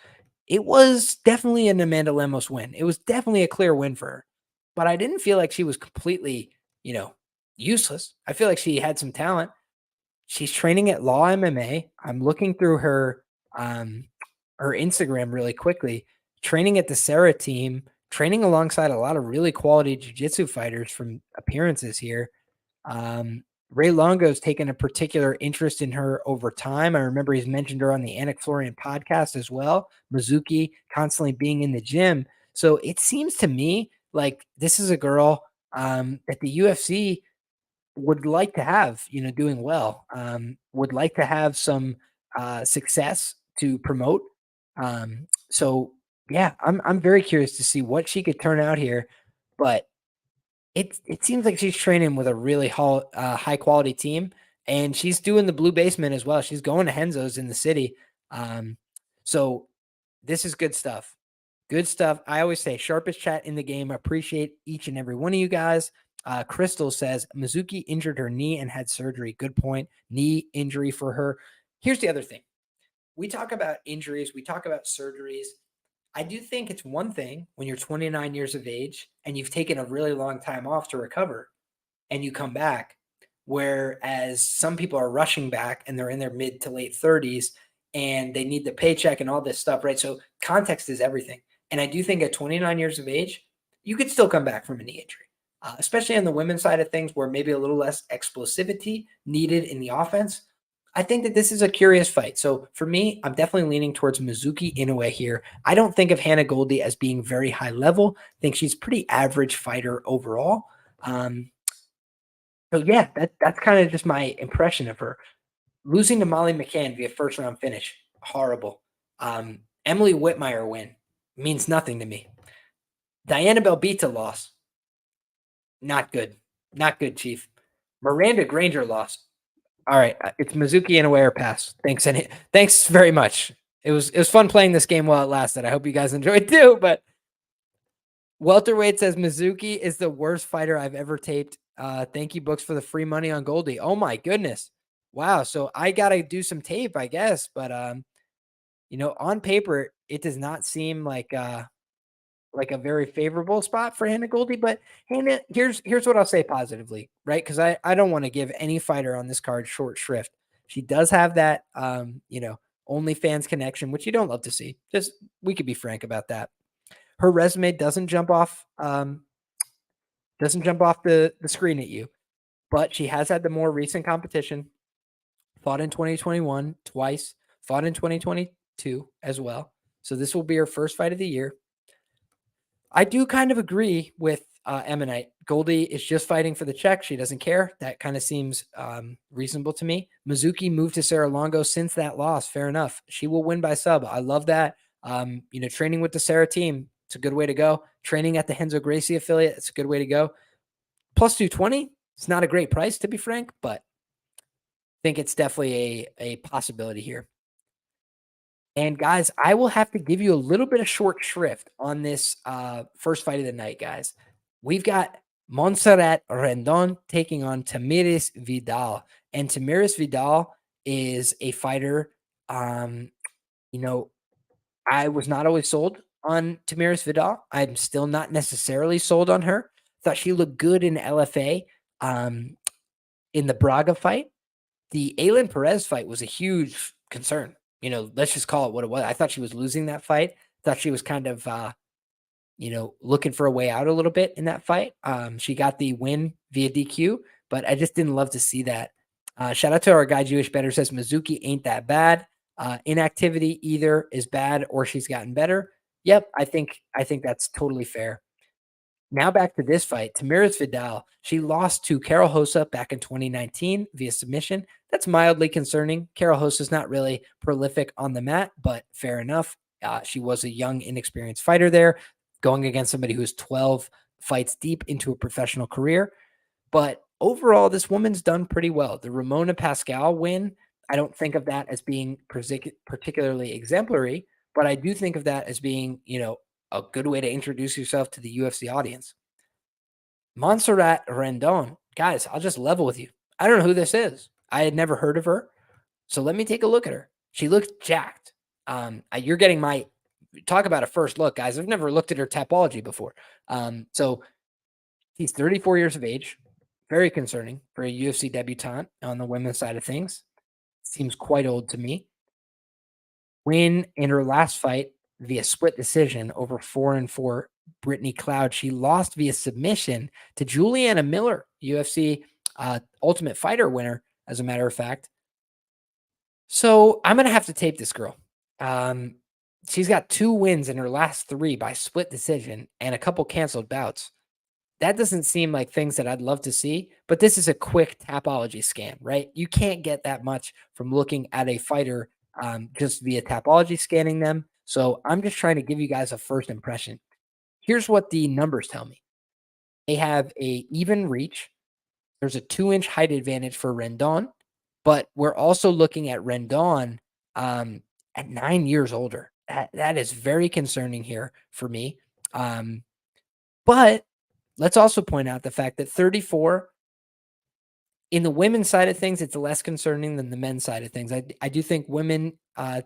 It was definitely an Amanda Lemos win. It was definitely a clear win for her. But I didn't feel like she was completely, useless. I feel like she had some talent. She's training at Law MMA. I'm looking through her Instagram really quickly. Training at the Sarah team, training alongside a lot of really quality jiu-jitsu fighters from appearances here. Ray Longo's taken a particular interest in her over time. I remember he's mentioned her on the Anik Florian podcast as well. Mizuki constantly being in the gym. So it seems to me like this is a girl that the UFC would like to have, doing well, would like to have some success to promote. So yeah, I'm very curious to see what she could turn out here, but it seems like she's training with a really high quality team, and she's doing the Blue Basement as well. She's going to Henzo's in the city. So this is good stuff. Good stuff. I always say sharpest chat in the game. I appreciate each and every one of you guys. Crystal says Mizuki injured her knee and had surgery. Good point. Knee injury for her. Here's the other thing. We talk about injuries. We talk about surgeries. I do think it's one thing when you're 29 years of age and you've taken a really long time off to recover and you come back, whereas some people are rushing back and they're in their mid to late 30s and they need the paycheck and all this stuff, right? So context is everything. And I do think at 29 years of age, you could still come back from a knee injury, especially on the women's side of things where maybe a little less explosivity needed in the offense. I think that this is a curious fight. So for me, I'm definitely leaning towards Mizuki Inoue here. I don't think of Hannah Goldy as being very high level. I think she's a pretty average fighter overall. So yeah, that's kind of just my impression of her. Losing to Molly McCann via first round finish, horrible. Emily Whitmire win means nothing to me. Diana Belbita loss, not good. Not good, Chief. Miranda Granger loss. All right, it's Mizuki Inoue or pass. Thanks, and thanks very much. It was fun playing this game while it lasted. I hope you guys enjoyed too. But welterweight says Mizuki is the worst fighter I've ever taped. Thank you, books, for the free money on Goldy. Oh my goodness, wow! So I gotta do some tape, I guess. But on paper, it does not seem like a very favorable spot for Hannah Goldy. But Hannah, here's what I'll say positively, right? Because I don't want to give any fighter on this card short shrift. She does have that OnlyFans connection, which you don't love to see. Just we could be frank about that. Her resume doesn't jump off the screen at you, but she has had the more recent competition. Fought in 2021 twice, fought in 2022 as well. So this will be her first fight of the year. I do kind of agree with Emanite. Goldy is just fighting for the check. She doesn't care. That kind of seems reasonable to me. Mizuki moved to Sarah Longo since that loss. Fair enough. She will win by sub. I love that. Training with the Sarah team, it's a good way to go. Training at the Renzo Gracie affiliate, it's a good way to go. Plus 220, it's not a great price, to be frank, but I think it's definitely a possibility here. And guys, I will have to give you a little bit of short shrift on this first fight of the night, guys. We've got Montserrat Rendon taking on Tamires Vidal. And Tamires Vidal is a fighter, I was not always sold on Tamires Vidal. I'm still not necessarily sold on her. Thought she looked good in LFA in the Braga fight. The Aylin Perez fight was a huge concern. Let's just call it what it was. I thought she was losing that fight. Thought she was kind of, looking for a way out a little bit in that fight. She got the win via DQ, but I just didn't love to see that. Shout out to our guy Jewish Better says Mizuki ain't that bad. Inactivity either is bad or she's gotten better. Yep, I think that's totally fair. Now back to this fight. Tamires Vidal, she lost to Carol Hossa back in 2019 via submission. That's mildly concerning. Carol Hossa's not really prolific on the mat, but fair enough. She was a young, inexperienced fighter there, going against somebody who's 12 fights deep into a professional career. But overall, this woman's done pretty well. The Ramona Pascal win, I don't think of that as being particularly exemplary, but I do think of that as being, a good way to introduce yourself to the UFC audience. Montserrat Rendon, guys, I'll just level with you. I don't know who this is. I had never heard of her. So let me take a look at her. She looks jacked. You're getting my talk about a first look, guys. I've never looked at her Tapology before. So she's 34 years of age. Very concerning for a UFC debutante on the women's side of things. Seems quite old to me. Win in her last fight via split decision over 4-4 Brittany Cloud. She lost via submission to Juliana Miller, UFC Ultimate Fighter winner, as a matter of fact. So I'm going to have to tape this girl. She's got 2 wins in her last 3 by split decision and a couple canceled bouts. That doesn't seem like things that I'd love to see, but this is a quick Tapology scan, right? You can't get that much from looking at a fighter just via Tapology scanning them. So I'm just trying to give you guys a first impression. Here's what the numbers tell me. They have a even reach. There's a 2-inch height advantage for Rendon, but we're also looking at Rendon at 9 years older. That is very concerning here for me. But let's also point out the fact that 34 in the women's side of things, it's less concerning than the men's side of things. I do think women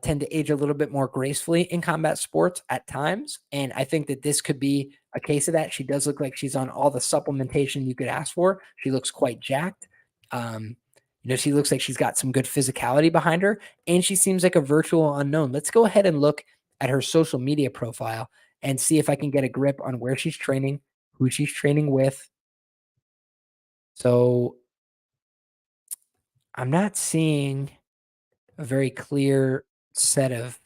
tend to age a little bit more gracefully in combat sports at times. And I think that this could be a case of that. She does look like she's on all the supplementation you could ask for. She looks quite jacked. She looks like she's got some good physicality behind her, and she seems like a virtual unknown. Let's go ahead and look at her social media profile and see if I can get a grip on where she's training, who she's training with. So I'm not seeing a very clear set of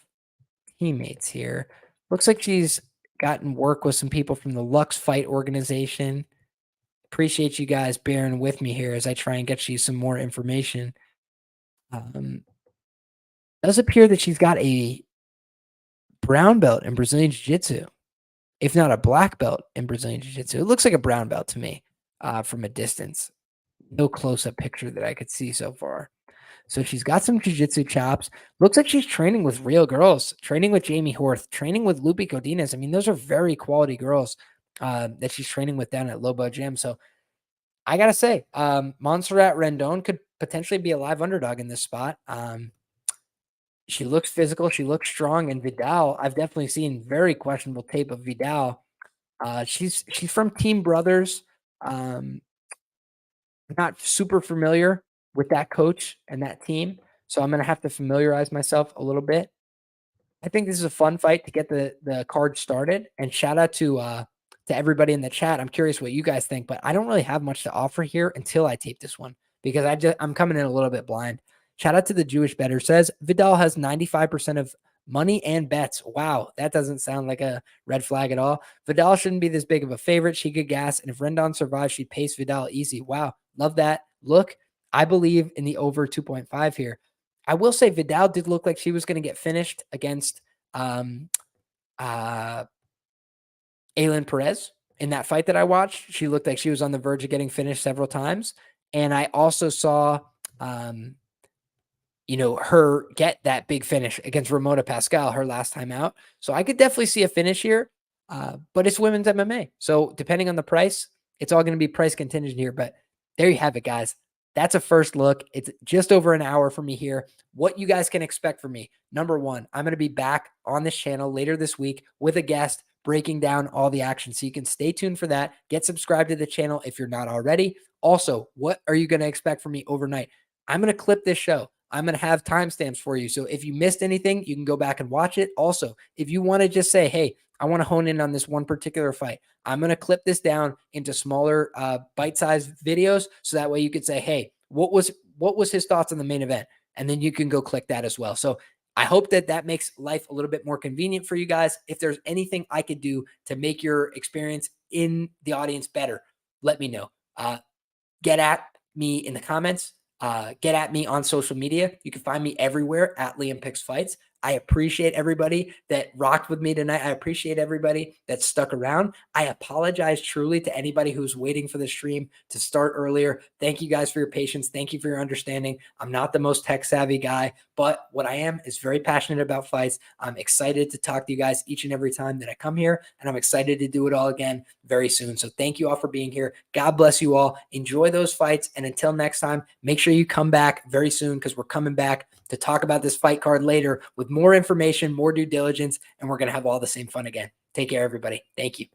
teammates here. Looks like she's gotten work with some people from the Lux Fight organization. Appreciate you guys bearing with me here as I try and get you some more information. Does appear that she's got a brown belt in Brazilian Jiu-Jitsu, if not a black belt in Brazilian Jiu-Jitsu. It looks like a brown belt to me from a distance. No close-up picture that I could see so far. So she's got some jiu-jitsu chops. Looks like she's training with real girls, training with Jamie Horth, training with Lupe Godinez. I mean, those are very quality girls that she's training with down at Lobo Gym. So I got to say, Montserrat Rendon could potentially be a live underdog in this spot. She looks physical. She looks strong. And Vidal, I've definitely seen very questionable tape of Vidal. She's from Team Brothers. Not super familiar with that coach and that team, so I'm going to have to familiarize myself a little bit. I think this is a fun fight to get the card started, and shout out to everybody in the chat. I'm curious what you guys think, but I don't really have much to offer here until I tape this one because I'm coming in a little bit blind. Shout out to the Jewish bettor, says Vidal has 95% of money and bets. Wow, that doesn't sound like a red flag at all. Vidal shouldn't be this big of a favorite. She could gas, and if Rendon survives, she'd pace Vidal easy. Wow, love that. Look, I believe in the over 2.5 here. I will say Vidal did look like she was going to get finished against Aylin Perez in that fight that I watched. She looked like she was on the verge of getting finished several times. And I also saw her get that big finish against Ramona Pascal her last time out. So I could definitely see a finish here, but it's women's MMA. So depending on the price, it's all going to be price contingent here. But there you have it, guys. That's a first look. It's just over an hour for me here. What you guys can expect from me. Number one, I'm going to be back on this channel later this week with a guest breaking down all the action. So you can stay tuned for that. Get subscribed to the channel if you're not already. Also, what are you going to expect from me overnight? I'm going to clip this show. I'm going to have timestamps for you. So if you missed anything, you can go back and watch it. Also, if you want to just say, hey, I want to hone in on this one particular fight, I'm going to clip this down into smaller bite-sized videos. So that way you could say, hey, what was his thoughts on the main event? And then you can go click that as well. So I hope that makes life a little bit more convenient for you guys. If there's anything I could do to make your experience in the audience better, let me know. Get at me in the comments. Get at me on social media. You can find me everywhere at LiamPicksFights. I appreciate everybody that rocked with me tonight. I appreciate everybody that stuck around. I apologize truly to anybody who's waiting for the stream to start earlier. Thank you guys for your patience. Thank you for your understanding. I'm not the most tech savvy guy, but what I am is very passionate about fights. I'm excited to talk to you guys each and every time that I come here, and I'm excited to do it all again very soon. So thank you all for being here. God bless you all. Enjoy those fights. And until next time, make sure you come back very soon because we're coming back to talk about this fight card later with more information, more due diligence, and we're going to have all the same fun again. Take care, everybody. Thank you.